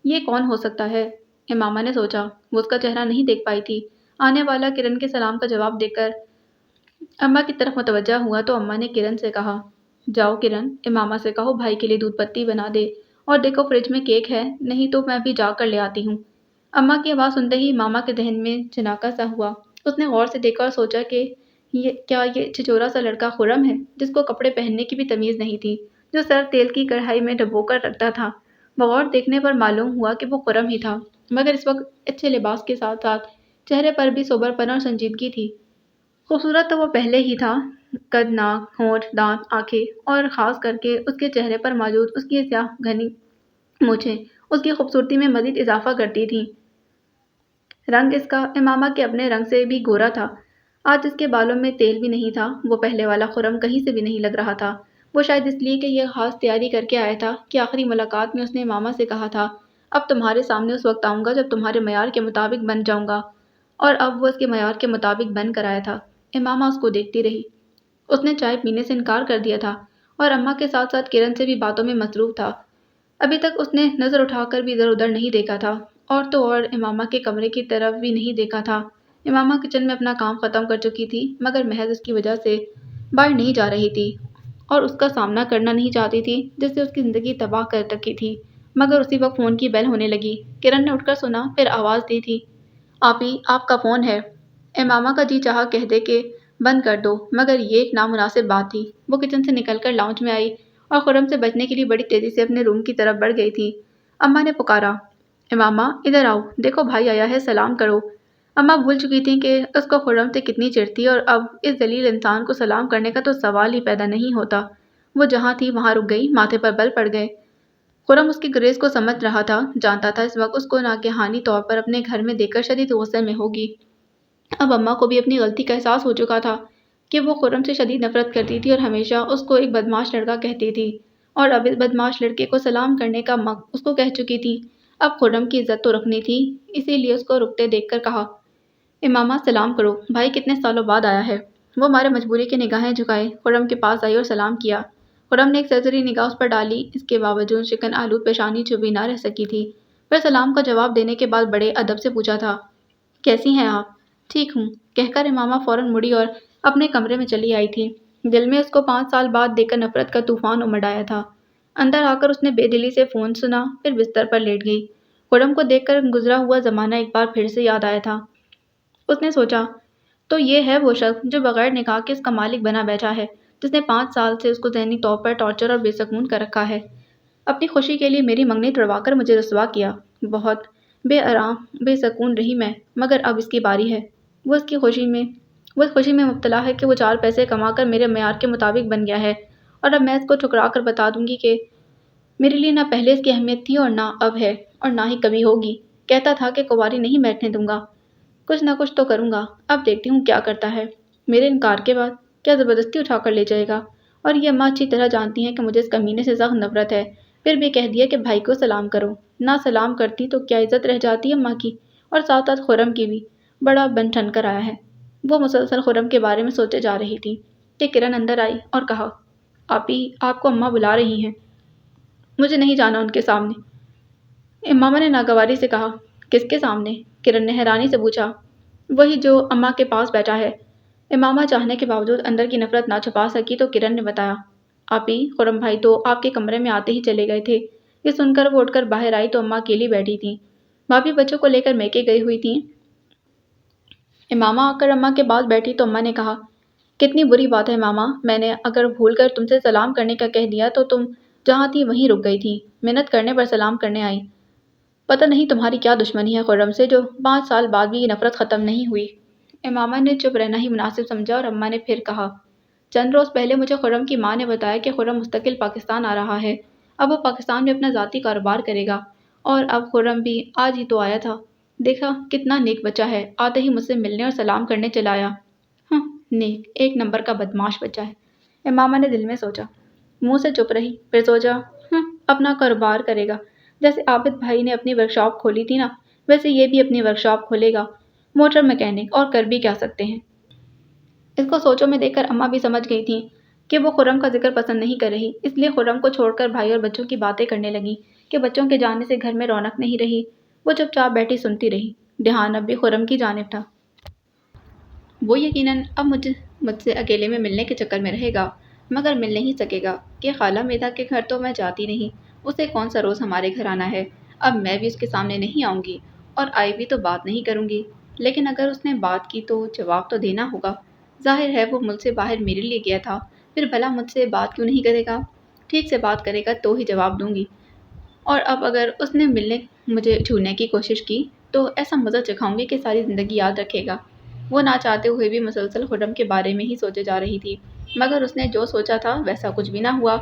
یہ کون ہو سکتا ہے؟ امامہ نے سوچا۔ وہ اس کا چہرہ نہیں دیکھ پائی تھی۔ آنے والا کرن کے سلام کا جواب دے کر اماں کی طرف متوجہ ہوا تو اماں نے کرن سے کہا، جاؤ کرن، امامہ سے کہو بھائی کے لیے دودھ پتی بنا دے، اور دیکھو فریج میں کیک ہے، نہیں تو میں بھی جا کر لے آتی ہوں۔ اماں کی آواز سنتے ہی امامہ کے ذہن میں جھناکا سا ہوا۔ اس نے غور سے دیکھا اور سوچا کہ کیا یہ چھچورا سا لڑکا خرم ہے جس کو کپڑے پہننے کی بھی تمیز نہیں تھی، جو سر تیل کی کڑھائی میں ڈبو کر رکھتا تھا۔ بغور دیکھنے پر معلوم ہوا کہ وہ خرم ہی تھا، مگر اس وقت اچھے لباس کے ساتھ ساتھ چہرے پر بھی صبر پن اور سنجیدگی تھی۔ خوبصورت تو وہ پہلے ہی تھا، قد، ناک، ہونٹ، دانت، آنکھیں، اور خاص کر کے اس کے چہرے پر موجود اس کی سیاہ گھنی مونچھیں اس کی خوبصورتی میں مزید اضافہ کرتی تھیں۔ رنگ اس کا امامہ کے اپنے رنگ سے بھی گورا تھا۔ آج اس کے بالوں میں تیل بھی نہیں تھا، وہ پہلے والا خرم کہیں سے بھی نہیں لگ رہا تھا۔ وہ شاید اس لیے کہ یہ خاص تیاری کر کے آیا تھا کہ آخری ملاقات میں اس نے امامہ سے کہا تھا، اب تمہارے سامنے اس وقت آؤں گا جب تمہارے معیار کے مطابق بن جاؤں گا، اور اب وہ اس کے معیار کے مطابق بن کر آیا تھا۔ امامہ اس کو دیکھتی رہی۔ اس نے چائے پینے سے انکار کر دیا تھا اور اماں کے ساتھ ساتھ کرن سے بھی باتوں میں مصروف تھا۔ ابھی تک اس نے نظر اٹھا کر بھی ادھر ادھر نہیں دیکھا تھا، اور تو اور امامہ کے کمرے کی طرف بھی نہیں دیکھا تھا۔ امامہ کچن میں اپنا کام ختم کر چکی تھی، مگر محض اس کی وجہ سے باہر نہیں جا رہی تھی اور اس کا سامنا کرنا نہیں چاہتی تھی جس سے اس کی زندگی تباہ کر رکھی تھی۔ مگر اسی وقت فون کی بیل ہونے لگی۔ کرن نے اٹھ کر سنا، پھر آواز دی تھی، آپی آپ کا فون ہے۔ امامہ کا جی چاہا کہہ دے کہ بند کر دو، مگر یہ ایک نامناسب بات تھی۔ وہ کچن سے نکل کر لاؤنج میں آئی اور خرم سے بچنے کے لیے بڑی تیزی سے اپنے روم کی طرف بڑھ گئی تھی۔ اماں نے پکارا، امامہ ادھر آؤ، دیکھو بھائی آیا ہے، سلام کرو۔ اماں بھول چکی تھیں کہ اس کو خرم سے کتنی چڑ تھی، اور اب اس ذلیل انسان کو سلام کرنے کا تو سوال ہی پیدا نہیں ہوتا۔ وہ جہاں تھی وہاں رک گئی، ماتھے پر بل پڑ گئے۔ خرم اس کی گریز کو سمجھ رہا تھا، جانتا تھا اس وقت اس کو ناگہانی طور پر اپنے گھر میں دیکھ کر شدید غصے میں ہوگی۔ اب اماں کو بھی اپنی غلطی کا احساس ہو چکا تھا کہ وہ خرم سے شدید نفرت کرتی تھی اور ہمیشہ اس کو ایک بدمعاش لڑکا کہتی تھی، اور اب اس بدمعاش لڑکے کو سلام کرنے کا اس کو کہہ چکی تھی۔ اب خرم کی عزت تو رکھنی تھی، اسی لیے اس کو رکتے دیکھ کر کہا، امامہ سلام کرو، بھائی کتنے سالوں بعد آیا ہے۔ وہ مارے مجبوری کے نگاہیں جھکائے خرم کے پاس آئی اور سلام کیا۔ خرم نے ایک سرسری نگاہ اس پر ڈالی، اس کے باوجود شکن آلود پیشانی چھپی نہ رہ سکی تھی۔ پھر سلام کا جواب دینے کے بعد بڑے ادب سے پوچھا تھا، کیسی ہیں آپ؟ ٹھیک ہوں، کہہ کر امامہ فوراً مڑی اور اپنے کمرے میں چلی آئی تھی۔ دل میں اس کو 5 سال بعد دیکھ کر نفرت کا طوفان امڑ آیا تھا۔ اندر آ کر اس نے بے دلی سے فون سنا، پھر بستر پر لیٹ گئی۔ خرم کو دیکھ کر گزرا ہوا زمانہ ایک بار پھر سے یاد آیا تھا۔ اس نے سوچا، تو یہ ہے وہ شخص جو بغیر نکاح کے اس کا مالک بنا بیٹھا ہے، جس نے 5 سال سے اس کو ذہنی طور پر ٹارچر اور بے سکون کر رکھا ہے۔ اپنی خوشی کے لیے میری منگنی تڑوا کر مجھے رسوا کیا۔ بہت بے آرام بے سکون رہی میں، مگر اب اس کی باری ہے۔ وہ اس خوشی میں مبتلا ہے کہ وہ 4 پیسے کما کر میرے معیار کے مطابق بن گیا ہے، اور اب میں اس کو ٹھکرا کر بتا دوں گی کہ میرے لیے نہ پہلے اس کی اہمیت تھی اور نہ اب ہے، اور نہ ہی کبھی ہوگی۔ کہتا تھا کہ کنواری نہیں بیٹھنے دوں گا، کچھ نہ کچھ تو کروں گا، اب دیکھتی ہوں کیا کرتا ہے۔ میرے انکار کے بعد کیا زبردستی اٹھا کر لے جائے گا؟ اور یہ اماں اچھی طرح جانتی ہیں کہ مجھے اس کمینے سے سخت نفرت ہے، پھر بھی کہہ دیا کہ بھائی کو سلام کرو۔ نہ سلام کرتی تو کیا عزت رہ جاتی اماں کی، اور ساتھ ساتھ خرم کی بھی۔ بڑا بن ٹھن کر آیا ہے۔ وہ مسلسل خرم کے بارے میں سوچے جا رہی تھی کہ کرن اندر آئی اور کہا، آپی آپ کو اماں بلا رہی ہیں، مجھے نہیں جانا ان کے سامنے۔ امامہ نے ناگواری سے کہا، کس کے سامنے؟ کرن نے حیرانی سے پوچھا۔ وہی جو اماں کے پاس بیٹھا ہے۔ امامہ چاہنے کے باوجود اندر کی نفرت نہ چھپا سکی تو کرن نے بتایا، آپی خرم بھائی تو آپ کے کمرے میں آتے ہی چلے گئے تھے۔ یہ سن کر وہ اٹھ کر باہر آئی تو اماں اکیلی بیٹھی تھیں۔ بھابھی بچوں کو لے کر میکے گئی ہوئی تھیں۔ امامہ آ کر اماں کے پاس بیٹھی تو اماں نے کہا، کتنی بری بات ہے امامہ، میں نے اگر بھول کر تم سے سلام کرنے کا کہہ دیا تو تم جہاں تھی وہیں رک گئی تھی، منت کرنے پر سلام کرنے آئی۔ پتہ نہیں تمہاری کیا دشمنی ہے خرم سے جو 5 سال بعد بھی یہ نفرت ختم نہیں ہوئی۔ امامہ نے چپ رہنا ہی مناسب سمجھا اور اماں نے پھر کہا، چند روز پہلے مجھے خرم کی ماں نے بتایا کہ خرم مستقل پاکستان آ رہا ہے، اب وہ پاکستان میں اپنا ذاتی کاروبار کرے گا، اور اب خرم بھی آج ہی تو آیا تھا۔ دیکھا کتنا نیک بچہ ہے، آتے ہی مجھ سے ملنے اور سلام کرنے چلا آیا۔ ہاں نیک، ایک نمبر کا بدمعاش بچہ ہے، امامہ نے دل میں سوچا۔ منہ سے چپ رہی، پھر سوچا، اپنا کاروبار کرے گا، جیسے عابد بھائی نے اپنی ورکشاپ کھولی تھی نا، ویسے یہ بھی اپنی ورکشاپ کھولے گا، موٹر میکینک، اور کر بھی کیا سکتے ہیں۔ اس کو سوچوں میں دیکھ کر اماں بھی سمجھ گئی تھیں کہ وہ خرم کا ذکر پسند نہیں کر رہی، اس لیے خرم کو چھوڑ کر بھائی اور بچوں کی باتیں کرنے لگی کہ بچوں کے جانے سے گھر میں رونق نہیں رہی۔ وہ چپ چاپ بیٹھی سنتی رہی۔ دھیان اب بھی خرم کی جانب تھا۔ وہ یقیناً اب مجھ سے اکیلے میں ملنے کے چکر میں رہے گا، مگر مل نہیں سکے گا کہ خالہ میدا کے گھر تو میں جاتی نہیں، اسے کون سا روز ہمارے گھر آنا ہے، اب میں بھی اس کے سامنے نہیں آؤں گی، اور آئی بھی تو بات نہیں کروں گی۔ لیکن اگر اس نے بات کی تو جواب تو دینا ہوگا، ظاہر ہے وہ ملک سے باہر میرے لیے گیا تھا، پھر بھلا مجھ سے بات کیوں نہیں کرے گا؟ ٹھیک سے بات کرے گا تو ہی جواب دوں گی، اور اب اگر اس نے مجھے چھونے کی کوشش کی تو ایسا مزہ چکھاؤں گی کہ ساری زندگی یاد رکھے گا۔ وہ نہ چاہتے ہوئے بھی مسلسل خرم کے بارے میں ہی سوچے جا رہی تھی، مگر اس نے جو سوچا تھا ویسا کچھ بھی نہ ہوا۔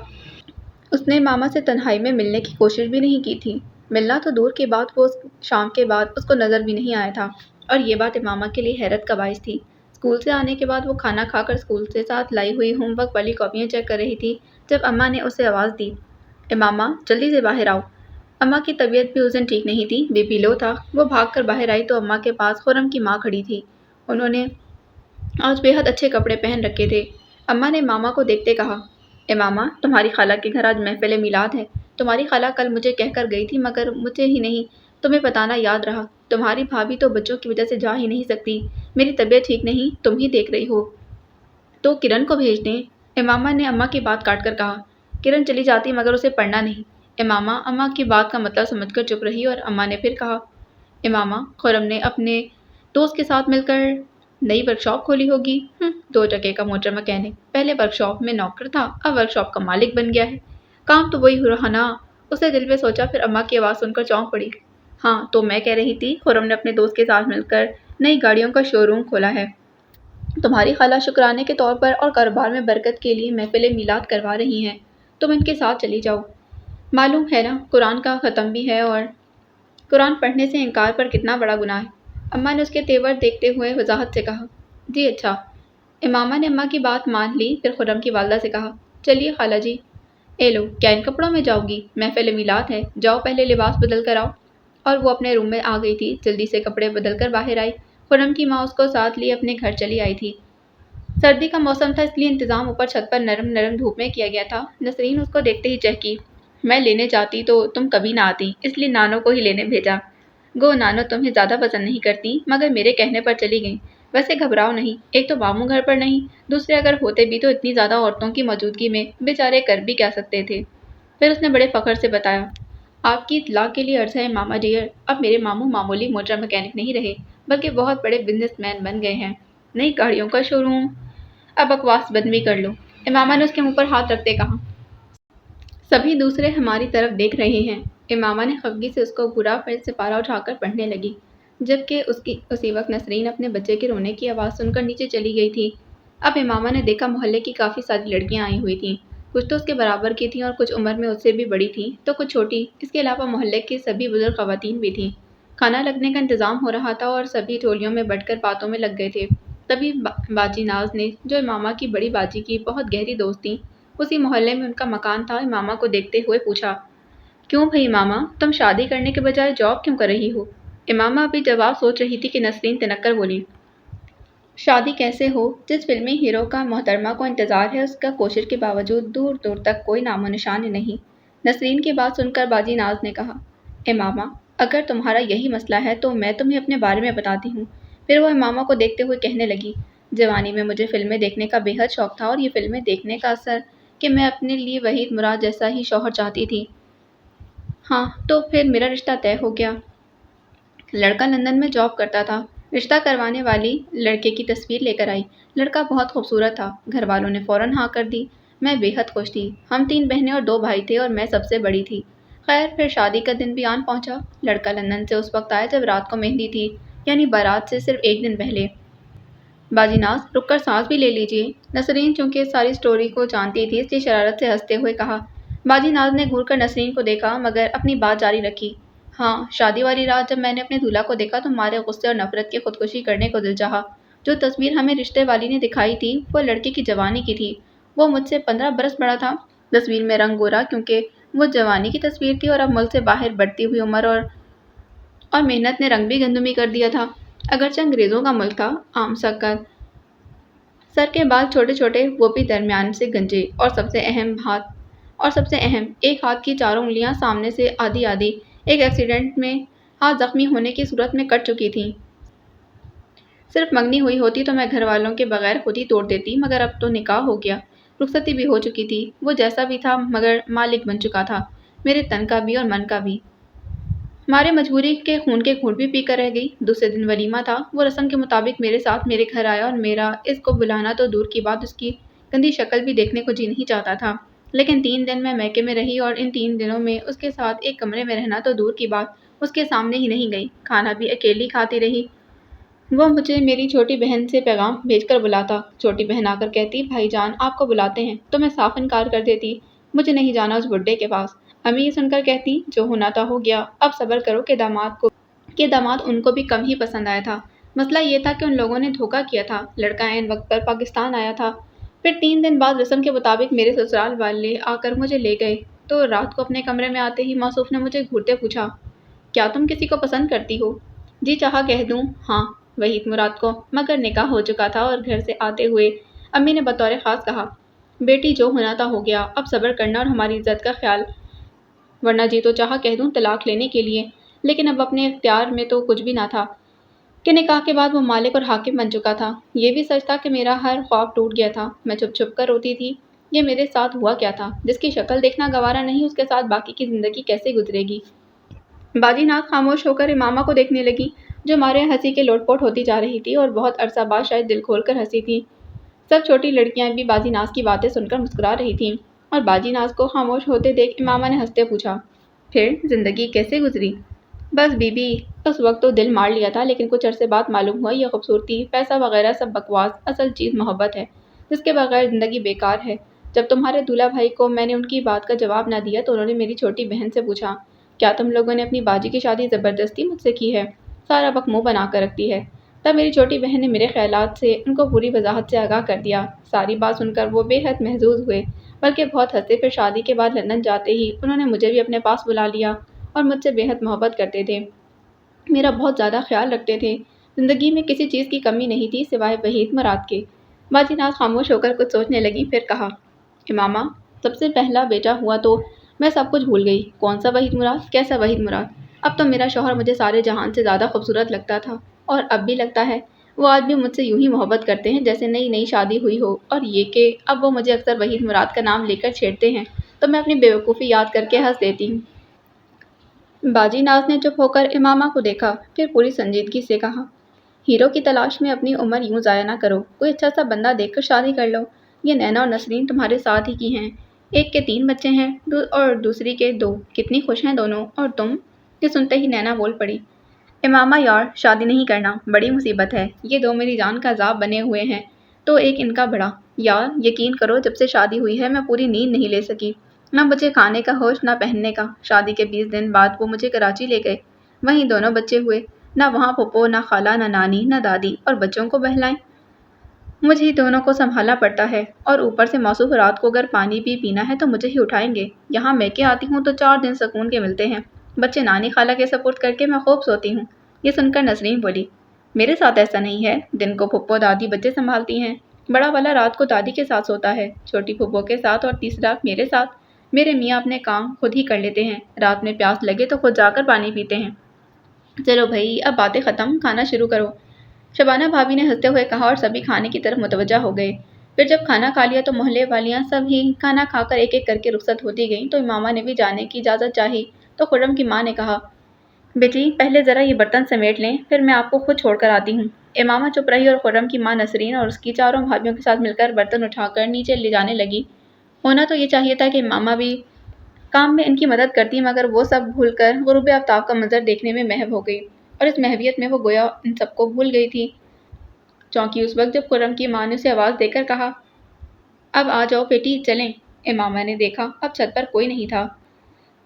اس نے ماما سے تنہائی میں ملنے کی کوشش بھی نہیں کی تھی، ملنا تو دور کی بات وہ شام کے بعد اس کو نظر بھی نہیں آیا تھا، اور یہ بات امامہ کے لیے حیرت کا باعث تھی۔ اسکول سے آنے کے بعد وہ کھانا کھا کر اسکول سے ساتھ لائی ہوئی ہوم ورک والی کاپیاں چیک کر رہی تھی، جب اماں نے اسے آواز دی، امامہ جلدی سے باہر آؤ۔ اماں کی طبیعت بھی اس دن ٹھیک نہیں تھی، بی پی لو تھا۔ وہ بھاگ کر باہر آئی تو اماں کے پاس خرم کی ماں کھڑی تھی۔ انہوں نے آج بے حد اچھے کپڑے پہن رکھے تھے۔ اماں نے امامہ کو دیکھتے کہا، امامہ تمہاری خالہ کے گھر آج محفل میلاد ہے۔ تمہاری خالہ کل مجھے کہہ کر گئی تھی مگر مجھے ہی نہیں تمہیں بتانا یاد رہا۔ تمہاری بھابھی تو بچوں کی وجہ سے جا ہی نہیں سکتی۔ میری طبیعت ٹھیک نہیں، تم ہی دیکھ رہی ہو تو کرن کو بھیج دیں۔ امامہ نے اماں کی بات کاٹ کر کہا، کرن چلی جاتی مگر اسے پڑھنا نہیں۔ امامہ اماں کی بات کا مطلب سمجھ کر چپ رہی اور اماں نے پھر کہا، امامہ خرم نے اپنے دوست کے ساتھ مل کر نئی ورک شاپ کھولی ہوگی۔ 2 چکے کا موٹر مکینک، پہلے ورک شاپ میں نوکر تھا، اب ورک شاپ کا مالک بن گیا ہے۔ کام تو وہی رہا نا۔ اسے دل میں سوچا، پھر اماں کی آواز سن کر چونک پڑی۔ ہاں تو میں کہہ رہی تھی، خرم نے اپنے دوست کے ساتھ مل کر نئی گاڑیوں کا شو روم کھولا ہے۔ تمہاری خالہ شکرانے کے طور پر اور کاروبار میں برکت کے لیے محفل میلاد کروا رہی ہیں۔ تم ان کے ساتھ چلی جاؤ۔ معلوم ہے نا قرآن کا ختم بھی ہے اور قرآن پڑھنے سے انکار پر کتنا بڑا گناہ ہے۔ اماں نے اس کے تیور دیکھتے ہوئے وضاحت سے کہا، جی اچھا۔ امامہ نے اماں کی بات مان لی، پھر خرم کی والدہ سے کہا، چلیے خالہ جی۔ اے لو، کیا ان کپڑوں میں جاؤ گی؟ محفل میلاد ہے، جاؤ پہلے لباس بدل کر آؤ۔ اور وہ اپنے روم میں آ گئی تھی، جلدی سے کپڑے بدل کر باہر آئی۔ خرم کی ماں اس کو ساتھ لیے اپنے گھر چلی آئی تھی۔ سردی کا موسم تھا، اس لیے انتظام اوپر چھت پر نرم نرم دھوپ میں کیا گیا تھا۔ نسرین اس کو دیکھتے ہی چہکی، میں لینے جاتی تو تم کبھی نہ آتی، اس لیے نانو کو ہی لینے بھیجا۔ گو نانو تمہیں زیادہ پسند نہیں کرتی مگر میرے کہنے پر چلی گئیں۔ ویسے گھبراؤ نہیں، ایک تو ماموں گھر پر نہیں، دوسرے اگر ہوتے بھی تو اتنی زیادہ عورتوں کی موجودگی میں بیچارے کر بھی کیا سکتے تھے۔ پھر اس نے بڑے فخر سے بتایا، آپ کی اطلاع کے لیے عرض ہے ماما ڈیئر، اب میرے ماموں معمولی موٹر مکینک نہیں رہے بلکہ بہت بڑے بزنس مین بن گئے ہیں۔ نئی گاڑیوں کا شو روم۔ اب بکواس بند بھی کر لو، امامہ نے اس کے منہ پر ہاتھ رکھتے کہا۔ سبھی دوسرے ہماری طرف دیکھ رہے ہیں۔ امامہ نے خفگی سے اس کو گھورا، پھر سپارہ اٹھا کر پڑھنے لگی، جبکہ اسی وقت نسرین اپنے بچے کے رونے کی آواز سن کر نیچے چلی گئی تھی۔ اب امامہ نے دیکھا محلے کی کافی ساری لڑکیاں آئی ہوئی تھیں، کچھ تو اس کے برابر کی تھیں اور کچھ عمر میں اس سے بھی بڑی تھیں تو کچھ چھوٹی۔ اس کے علاوہ محلے کی سبھی بزرگ خواتین بھی تھیں۔ کھانا لگنے کا انتظام ہو رہا تھا اور سبھی ٹولیوں میں بٹ کر باتوں میں لگ گئے تھے۔ تبھی باجی ناز نے، جو امامہ کی بڑی باجی کی بہت گہری دوست تھیں، اسی محلے میں ان کا مکان تھا، امامہ کو دیکھتے ہوئے پوچھا، کیوں بھئی امامہ، تم شادی کرنے کے بجائے جاب کیوں کر رہی ہو؟ امامہ ابھی جواب سوچ رہی تھی کہ نسرین تنک کر بولی، شادی کیسے ہو؟ جس فلمی ہیرو کا محترمہ کو انتظار ہے، اس کا کوشش کے باوجود دور دور تک کوئی نام و نشان نہیں۔ نسرین کی بات سن کر باجی ناز نے کہا، امامہ اگر تمہارا یہی مسئلہ ہے تو میں تمہیں اپنے بارے میں بتاتی ہوں۔ پھر وہ امامہ کو دیکھتے ہوئے کہنے لگی، جوانی میں مجھے فلمیں دیکھنے کا بے حد شوق تھا اور یہ فلمیں دیکھنے کا اثر کہ میں اپنے لیے وحید مراد جیسا ہی شوہر چاہتی تھی۔ ہاں تو پھر میرا رشتہ طے ہو گیا۔ لڑکا لندن میں جاب کرتا تھا۔ رشتہ کروانے والی لڑکے کی تصویر لے کر آئی۔ لڑکا بہت خوبصورت تھا، گھر والوں نے فوراً ہاں کر دی۔ میں بے حد خوش تھی۔ ہم 3 بہنیں اور 2 بھائی تھے اور میں سب سے بڑی تھی۔ خیر پھر شادی کا دن بھی آن پہنچا۔ لڑکا لندن سے اس وقت آیا جب رات کو مہندی تھی، یعنی بارات سے صرف 1 دن پہلے۔ باجی ناز رک کر سانس بھی لے لیجیے۔ نسرین چونکہ اس ساری سٹوری کو جانتی تھی، اس لیے شرارت سے ہنستے ہوئے کہا۔ باجی ناز نے گھور کر نسرین کو دیکھا مگر اپنی بات جاری رکھی، ہاں شادی والی رات جب میں نے اپنے دولہا کو دیکھا تو مارے غصے اور نفرت کے خودکشی کرنے کو دل چاہا۔ جو تصویر ہمیں رشتے والی نے دکھائی تھی وہ لڑکے کی جوانی کی تھی، وہ مجھ سے 15 برس بڑا تھا۔ تصویر میں رنگ گورا کیونکہ وہ جوانی کی تصویر تھی اور اب ملک سے باہر بڑھتی ہوئی عمر اور محنت نے رنگ بھی گندمی کر دیا تھا۔ اگرچہ انگریزوں کا ملک تھا، عام سا قد، سر کے بال چھوٹے چھوٹے وہ بھی درمیان سے گنجے، اور سب سے اہم ایک ہاتھ کی 4 انگلیاں سامنے سے آدھی آدھی ایک ایکسیڈنٹ میں ہاتھ زخمی ہونے کی صورت میں کٹ چکی تھیں۔ صرف منگنی ہوئی ہوتی تو میں گھر والوں کے بغیر خود ہی توڑ دیتی مگر اب تو نکاح ہو گیا، رخصتی بھی ہو چکی تھی۔ وہ جیسا بھی تھا مگر مالک بن چکا تھا، میرے تن کا بھی اور من کا بھی۔ مارے مجبوری کے خون کے گھونٹ بھی پی کر رہ گئی۔ دوسرے دن ولیمہ تھا، وہ رسم کے مطابق میرے ساتھ میرے گھر آیا اور میرا اس کو بلانا تو دور کی بات، اس کی گندی شکل بھی دیکھنے کو جی نہیں چاہتا تھا۔ لیکن 3 دن میں میکے میں رہی اور ان 3 دنوں میں اس کے ساتھ ایک کمرے میں رہنا تو دور کی بات، اس کے سامنے ہی نہیں گئی، کھانا بھی اکیلی کھاتی رہی۔ وہ مجھے میری چھوٹی بہن سے پیغام بھیج کر بلاتا، چھوٹی بہن آ کر کہتی، بھائی جان آپ کو بلاتے ہیں، تو میں صاف انکار کر دیتی، مجھے نہیں جانا اس بڈھے کے پاس۔ امی یہ سن کر کہتی، جو ہونا تھا ہو گیا، اب صبر کرو کہ داماد ان کو بھی کم ہی پسند آیا تھا۔ مسئلہ یہ تھا کہ ان لوگوں نے دھوکہ کیا تھا، لڑکا عین وقت پر پاکستان آیا تھا۔ پھر 3 دن بعد رسم کے مطابق میرے سسرال والے آ کر مجھے لے گئے تو رات کو اپنے کمرے میں آتے ہی موصوف نے مجھے گھورتے پوچھا، کیا تم کسی کو پسند کرتی ہو؟ جی چاہا کہہ دوں ہاں، وحید مراد کو، مگر نکاح ہو چکا تھا اور گھر سے آتے ہوئے امی نے بطور خاص کہا، بیٹی جو ہونا تھا ہو گیا، اب صبر کرنا اور ہماری عزت کا خیال، ورنہ جی تو چاہا کہہ دوں طلاق لینے کے لیے، لیکن اب اپنے اختیار میں تو کچھ بھی نہ تھا کہ نکاح کے بعد وہ مالک اور حاکم بن چکا تھا۔ یہ بھی سچ تھا کہ میرا ہر خواب ٹوٹ گیا تھا، میں چھپ چھپ کر روتی تھی۔ یہ میرے ساتھ ہوا کیا تھا؟ جس کی شکل دیکھنا گوارا نہیں، اس کے ساتھ باقی کی زندگی کیسے گزرے گی؟ باجی ناز خاموش ہو کر امامہ کو دیکھنے لگی، جو مارے ہنسی کے لوٹ پوٹ ہوتی جا رہی تھی اور بہت عرصہ بعد شاید دل کھول کر ہنسی تھی۔ سب چھوٹی لڑکیاں بھی باجی ناز کی باتیں سن کر مسکرا رہی تھیں اور باجی ناز کو خاموش ہوتے دیکھ امامہ نے ہنستے پوچھا، پھر زندگی کیسے گزری؟ بس بی بی، اس وقت تو دل مار لیا تھا، لیکن کچھ عرصے بعد معلوم ہوا یہ خوبصورتی، پیسہ وغیرہ سب بکواس، اصل چیز محبت ہے، جس کے بغیر زندگی بیکار ہے۔ جب تمہارے دولہا بھائی کو میں نے ان کی بات کا جواب نہ دیا تو انہوں نے میری چھوٹی بہن سے پوچھا، کیا تم لوگوں نے اپنی باجی کی شادی زبردستی مجھ سے کی ہے؟ سارا وقت منہ بنا کر رکھتی ہے۔ تب میری چھوٹی بہن نے میرے خیالات سے ان کو پوری وضاحت سے آگاہ کر دیا۔ ساری بات سن کر وہ بے حد محظوظ ہوئے، بلکہ بہت ہنسے۔ پھر شادی کے بعد لندن جاتے ہی انہوں نے مجھے بھی اپنے پاس بلا لیا اور مجھ سے بے حد محبت کرتے تھے، میرا بہت زیادہ خیال رکھتے تھے۔ زندگی میں کسی چیز کی کمی نہیں تھی سوائے وحید مراد کے۔ باجی ناز خاموش ہو کر کچھ سوچنے لگی، پھر کہا، امامہ، سب سے پہلا بیٹا ہوا تو میں سب کچھ بھول گئی۔ کون سا وحید مراد؟ کیسا وحید مراد؟ اب تو میرا شوہر مجھے سارے جہان سے زیادہ خوبصورت لگتا تھا، اور اب بھی لگتا ہے۔ وہ آج بھی مجھ سے یوں ہی محبت کرتے ہیں جیسے نئی نئی شادی ہوئی ہو، اور یہ کہ اب وہ مجھے اکثر وحید مراد کا نام لے کر چھیڑتے ہیں تو میں اپنی بیوقوفی یاد کر کے ہنس دیتی ہوں۔ باجی ناز نے چپ ہو کر امامہ کو دیکھا، پھر پوری سنجیدگی سے کہا، ہیرو کی تلاش میں اپنی عمر یوں ضائع نہ کرو، کوئی اچھا سا بندہ دیکھ کر شادی کر لو۔ یہ نینا اور نسرین تمہارے ساتھ ہی کی ہیں، ایک کے 3 بچے ہیں اور دوسری کے 2، کتنی خوش ہیں دونوں، اور تم؟ یہ سنتے ہی نینا بول پڑی، امامہ یار، شادی نہیں کرنا بڑی مصیبت ہے، یہ 2 میری جان کا عذاب بنے ہوئے ہیں، تو ایک ان کا بڑا۔ یار یقین کرو، جب سے شادی ہوئی ہے میں پوری نیند نہیں لے سکی، نہ مجھے کھانے کا ہوش نہ پہننے کا۔ شادی کے 20 دن بعد وہ مجھے کراچی لے گئے، وہیں دونوں بچے ہوئے، نہ وہاں پھپھو، نہ خالہ، نہ نانی، نہ دادی، اور بچوں کو بہلائیں مجھے ہی دونوں کو سنبھالنا پڑتا ہے، اور اوپر سے موصوف رات کو اگر پانی بھی پینا ہے تو مجھے ہی اٹھائیں گے۔ یہاں میں کے آتی ہوں تو 4 دن سکون کے ملتے ہیں، بچے نانی خالہ کے سپرد کر کے میں خوب سوتی ہوں۔ یہ سن کر نسرین بولی، میرے ساتھ ایسا نہیں ہے، دن کو پھپھو دادی بچے سنبھالتی ہیں، بڑا والا رات کو دادی کے ساتھ سوتا ہے، چھوٹی پھپھو کے ساتھ، اور تیسرا میرے ساتھ۔ میرے میاں اپنے کام خود ہی کر لیتے ہیں، رات میں پیاس لگے تو خود جا کر پانی پیتے ہیں۔ چلو بھائی، اب باتیں ختم، کھانا شروع کرو، شبانہ بھابھی نے ہنستے ہوئے کہا، اور سبھی کھانے کی طرف متوجہ ہو گئے۔ پھر جب کھانا کھا لیا تو محلے والیاں سب ہی کھانا کھا کر ایک ایک کر کے رخصت ہوتی گئیں تو امامہ نے بھی جانے کی اجازت چاہی تو خرم کی ماں نے کہا، بیٹی پہلے ذرا یہ برتن سمیٹ لیں، پھر میں آپ کو خود چھوڑ کر آتی ہوں۔ امامہ چپ رہی اور خرم کی ماں نسرین اور اس کی چاروں بھابھیوں کے ساتھ مل کر برتن اٹھا کر نیچے لے جانے لگی۔ ہونا تو یہ چاہیے تھا کہ امامہ بھی کام میں ان کی مدد کرتی، مگر وہ سب بھول کر غروب آفتاب کا منظر دیکھنے میں محو ہو گئی، اور اس محویت میں وہ گویا ان سب کو بھول گئی تھی۔ چونکی اس وقت جب خرم کی ماں نے اسے آواز دے کر کہا، اب آ جاؤ بیٹی چلیں۔ امامہ نے دیکھا اب چھت پر کوئی نہیں تھا۔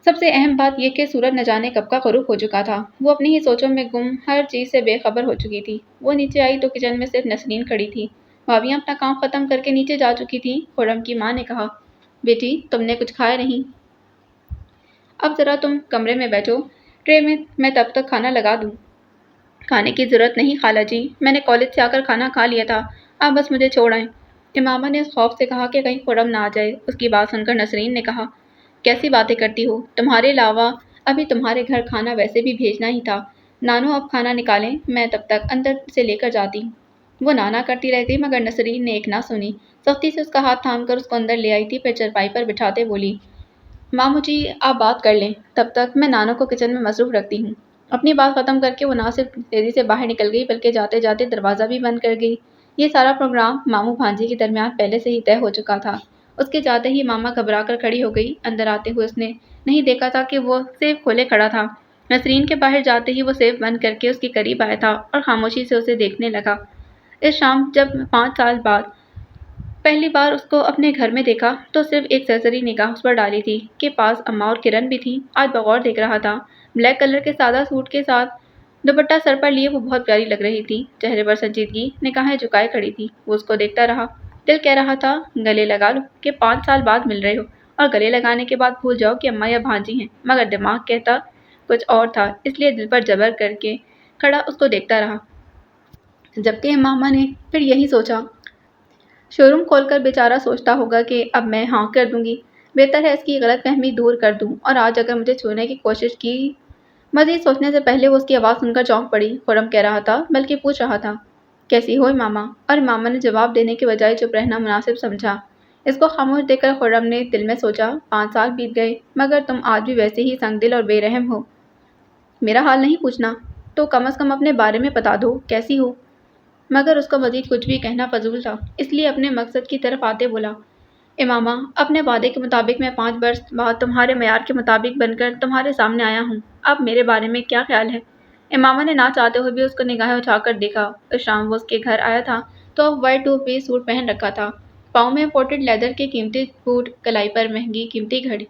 سب سے اہم بات یہ کہ سورج نہ جانے کب کا غروب ہو چکا تھا، وہ اپنی ہی سوچوں میں گم، ہر چیز سے بے خبر ہو چکی تھی۔ وہ نیچے آئی تو کچن میں صرف نسرین کھڑی تھی، بھابھیاں اپنا کام ختم کر کے نیچے جا چکی تھیں۔ خرم کی ماں نے کہا، بیٹی تم نے کچھ کھایا نہیں؟ اب ذرا تم کمرے میں بیٹھو، ٹرے میں تب تک کھانا لگا دوں۔ کھانے کی ضرورت نہیں خالہ جی، میں نے کالج سے آ کر کھانا کھا لیا تھا، آپ بس مجھے چھوڑ آئیں۔ امامہ نے اس خوف سے کہا کہ کہیں خرم نہ آ جائے۔ اس کی بات سن کر نسرین نے کہا، کیسی باتیں کرتی ہو، تمہارے علاوہ ابھی تمہارے گھر کھانا ویسے بھی بھیجنا ہی تھا۔ نانو اب کھانا نکالیں، میں تب تک اندر سے لے کر جاتی ہوں۔ وہ نانا کرتی رہ گئی مگر نسرین نے ایک نہ سنی، سختی سے اس کا ہاتھ تھام کر اس کو اندر لے آئی تھی، پھر چرپائی پر بٹھاتے بولی، مامو جی آپ بات کر لیں، تب تک میں نانو کو کچن میں مصروف رکھتی ہوں۔ اپنی بات ختم کر کے وہ نہ صرف تیزی سے باہر نکل گئی بلکہ جاتے جاتے دروازہ بھی بند کر گئی۔ یہ سارا پروگرام مامو بھانجی کے درمیان پہلے سے ہی طے ہو چکا تھا۔ اس کے جاتے ہی ماما گھبرا کر کھڑی ہو گئی۔ اندر آتے ہوئے اس نے نہیں دیکھا تھا کہ وہ سیف کھولے کھڑا تھا۔ نسرین کے باہر جاتے ہی وہ سیف بند کر کے اس کے قریب آیا تھا اور خاموشی سے اسے دیکھنے لگا۔ اس شام جب 5 سال بعد پہلی بار اس کو اپنے گھر میں دیکھا تو صرف ایک سرسری نگاہ اس پر ڈالی تھی کہ پاس اماں اور کرن بھی تھی۔ آج بغور دیکھ رہا تھا، بلیک کلر کے سادہ سوٹ کے ساتھ دوپٹہ سر پر لیے وہ بہت پیاری لگ رہی تھی، چہرے پر سنجیدگی، نگاہیں جھکائے کھڑی تھی۔ وہ اس کو دیکھتا رہا۔ دل کہہ رہا تھا گلے لگا لو کہ 5 سال بعد مل رہے ہو، اور گلے لگانے کے بعد بھول جاؤ کہ اماں یا بھانجی ہیں، مگر دماغ کہتا کچھ اور تھا، اس لیے دل پر جبر کر کے کھڑا اس کو دیکھتا رہا۔ جبکہ امامہ نے پھر یہی سوچا، شو روم کھول کر بیچارہ سوچتا ہوگا کہ اب میں ہاں کر دوں گی، بہتر ہے اس کی غلط فہمی دور کر دوں، اور آج اگر مجھے چھونے کی کوشش کی۔ مزید سوچنے سے پہلے وہ اس کی آواز سن کر چونک پڑی۔ خرم کہہ رہا تھا بلکہ پوچھ رہا تھا، کیسی ہو امامہ؟ اور امامہ نے جواب دینے کے بجائے چپ رہنا مناسب سمجھا۔ اس کو خاموش دیکھ کر خرم نے دل میں سوچا، 5 سال بیت گئے مگر تم آج بھی ویسے ہی سنگ دل اور بے رحم ہو۔ میرا حال نہیں پوچھنا تو کم از کم اپنے بارے میں بتا دو، کیسی ہو؟ مگر اس کو مزید کچھ بھی کہنا فضول تھا، اس لیے اپنے مقصد کی طرف آتے بولا، امامہ اپنے وعدے کے مطابق میں 5 برس بعد تمہارے معیار کے مطابق بن کر تمہارے سامنے آیا ہوں، اب میرے بارے میں کیا خیال ہے؟ امامہ نے نہ چاہتے ہوئے بھی اس کو نگاہیں اٹھا کر دیکھا۔ اس شام وہ اس کے گھر آیا تھا تو آف وائٹ 2 پیس سوٹ پہن رکھا تھا، پاؤں میں امپورٹڈ لیدر کے قیمتی بوٹ، کلائی پر مہنگی قیمتی گھڑی،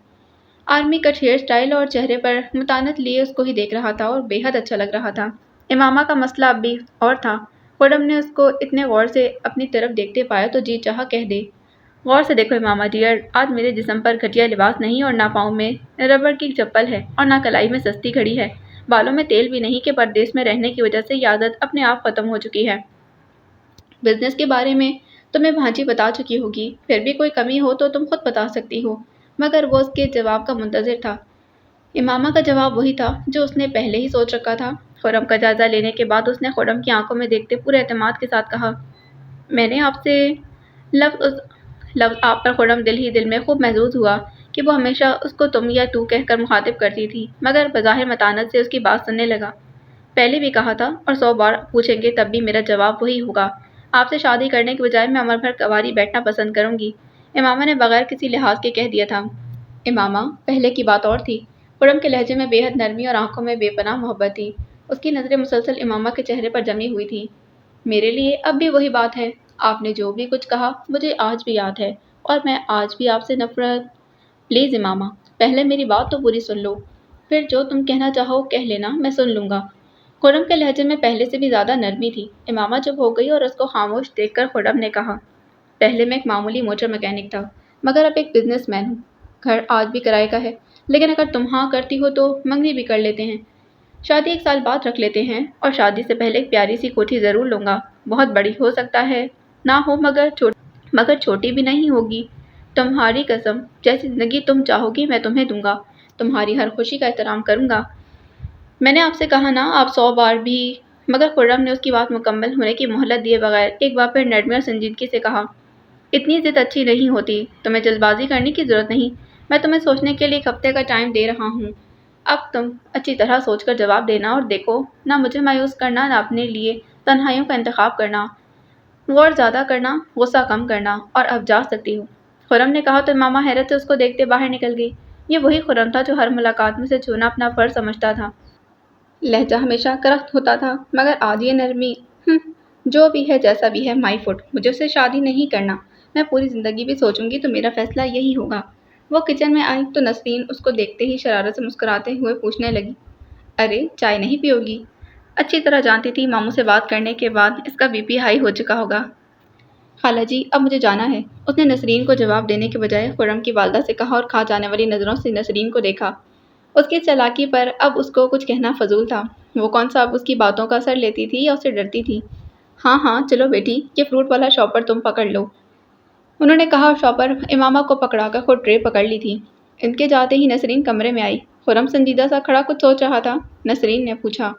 آرمی کٹ ہیئر سٹائل، اور چہرے پر متانت لیے اس کو ہی دیکھ رہا تھا اور بے حد اچھا لگ رہا تھا۔ امامہ کا مسئلہ اب بھی اور تھا۔ خرم نے اس کو اتنے غور سے اپنی طرف دیکھتے پایا تو جی چاہا کہہ دے، غور سے دیکھو امامہ ڈیئر، آج میرے جسم پر گھٹیا لباس نہیں، اور نہ پاؤں میں ربڑ کی چپل ہے، اور نہ کلائی میں سستی گھڑی ہے، بالوں میں تیل بھی نہیں کہ پردیس میں رہنے کی وجہ سے یہ عادت اپنے آپ ختم ہو چکی ہے۔ بزنس کے بارے میں تمہیں بھانجی بتا چکی ہوگی، پھر بھی کوئی کمی ہو تو تم خود بتا سکتی ہو۔ مگر وہ اس کے جواب کا منتظر تھا۔ امامہ کا جواب وہی تھا جو اس نے پہلے ہی سوچ رکھا تھا۔ خرم کا جائزہ لینے کے بعد اس نے خرم کی آنکھوں میں دیکھتے پورے اعتماد کے ساتھ کہا، میں نے آپ سے لفظ آپ پر خرم دل ہی دل میں خوب محظوظ ہوا کہ وہ ہمیشہ اس کو تم یا تو کہہ کر مخاطب کرتی تھی، مگر بظاہر متانت سے اس کی بات سننے لگا۔ پہلے بھی کہا تھا اور 100 بار پوچھیں گے تب بھی میرا جواب وہی ہوگا، آپ سے شادی کرنے کے بجائے میں عمر بھر کنواری بیٹھنا پسند کروں گی، امامہ نے بغیر کسی لحاظ کے کہہ دیا تھا۔ امامہ پہلے کی بات اور تھی۔ خرم کے لہجے میں بے حد نرمی اور آنکھوں میں بے پناہ محبت تھی۔ اس کی نظریں مسلسل امامہ کے چہرے پر جمی ہوئی تھیں۔ میرے لیے اب بھی وہی بات ہے، آپ نے جو بھی کچھ کہا مجھے آج بھی یاد ہے، اور میں آج بھی آپ سے نفرت۔ پلیز امامہ پہلے میری بات تو پوری سن لو، پھر جو تم کہنا چاہو کہہ لینا، میں سن لوں گا۔ خرم کے لہجے میں پہلے سے بھی زیادہ نرمی تھی۔ امامہ چپ ہو گئی اور اس کو خاموش دیکھ کر خرم نے کہا، پہلے میں ایک معمولی موٹر میکینک تھا، مگر اب ایک بزنس مین ہوں۔ گھر آج بھی کرائے کا ہے، لیکن اگر تم ہاں کرتی ہو تو منگنی بھی کر لیتے ہیں، شادی 1 سال بعد رکھ لیتے ہیں، اور شادی سے پہلے ایک پیاری سی کوٹھی ضرور لوں گا، بہت بڑی ہو سکتا ہے نہ ہو مگر چھوٹی بھی نہیں ہوگی، تمہاری قسم، جیسی زندگی تم چاہو گی میں تمہیں دوں گا، تمہاری ہر خوشی کا احترام کروں گا۔ میں نے آپ سے کہا نا، آپ 100 بار بھی۔ مگر خرم نے اس کی بات مکمل ہونے کی مہلت دیے بغیر ایک بار پھر نرمی اور سنجیدگی سے کہا، اتنی ضد اچھی نہیں ہوتی، تمہیں جلد بازی کرنے کی ضرورت نہیں، میں تمہیں سوچنے کے لیے 1 ہفتے کا ٹائم دے رہا ہوں، اب تم اچھی طرح سوچ کر جواب دینا، اور دیکھو نہ مجھے مایوس کرنا، نہ اپنے لیے تنہائیوں کا انتخاب کرنا، غور زیادہ کرنا، غصہ کم کرنا، اور اب جا سکتی ہو۔ خرم نے کہا تو امامہ حیرت سے اس کو دیکھتے باہر نکل گئی۔ یہ وہی خرم تھا جو ہر ملاقات میں سے چھونا اپنا فرض سمجھتا تھا۔ لہجہ ہمیشہ کرخت ہوتا تھا، مگر آج یہ نرمی، جو بھی ہے جیسا بھی ہے مائی فٹ، مجھے اس سے شادی نہیں کرنا، میں پوری زندگی بھی سوچوں گی تو میرا فیصلہ یہی ہوگا۔ وہ کچن میں آئی تو نسرین اس کو دیکھتے ہی شرارت سے مسکراتے ہوئے پوچھنے لگی، ارے چائے نہیں پیو گی؟ اچھی طرح جانتی تھی ماموں سے بات کرنے کے بعد اس کا بی پی ہائی ہو چکا ہوگا۔ خالہ جی اب مجھے جانا ہے، اس نے نسرین کو جواب دینے کے بجائے خرم کی والدہ سے کہا، اور کھا جانے والی نظروں سے نسرین کو دیکھا۔ اس کی چالاکی پر اب اس کو کچھ کہنا فضول تھا۔ وہ کون سا اب اس کی باتوں کا اثر لیتی تھی یا اسے ڈرتی تھی؟ ہاں ہاں چلو بیٹی، یہ فروٹ والا شاپر تم پکڑ لو، انہوں نے کہا، اور شاپر امامہ کو پکڑا کر خود ٹرے پکڑ لی تھی۔ ان کے جاتے ہی نسرین کمرے میں آئی۔ خرم سنجیدہ سا کھڑا کچھ سوچ رہا تھا۔ نسرین نے پوچھا،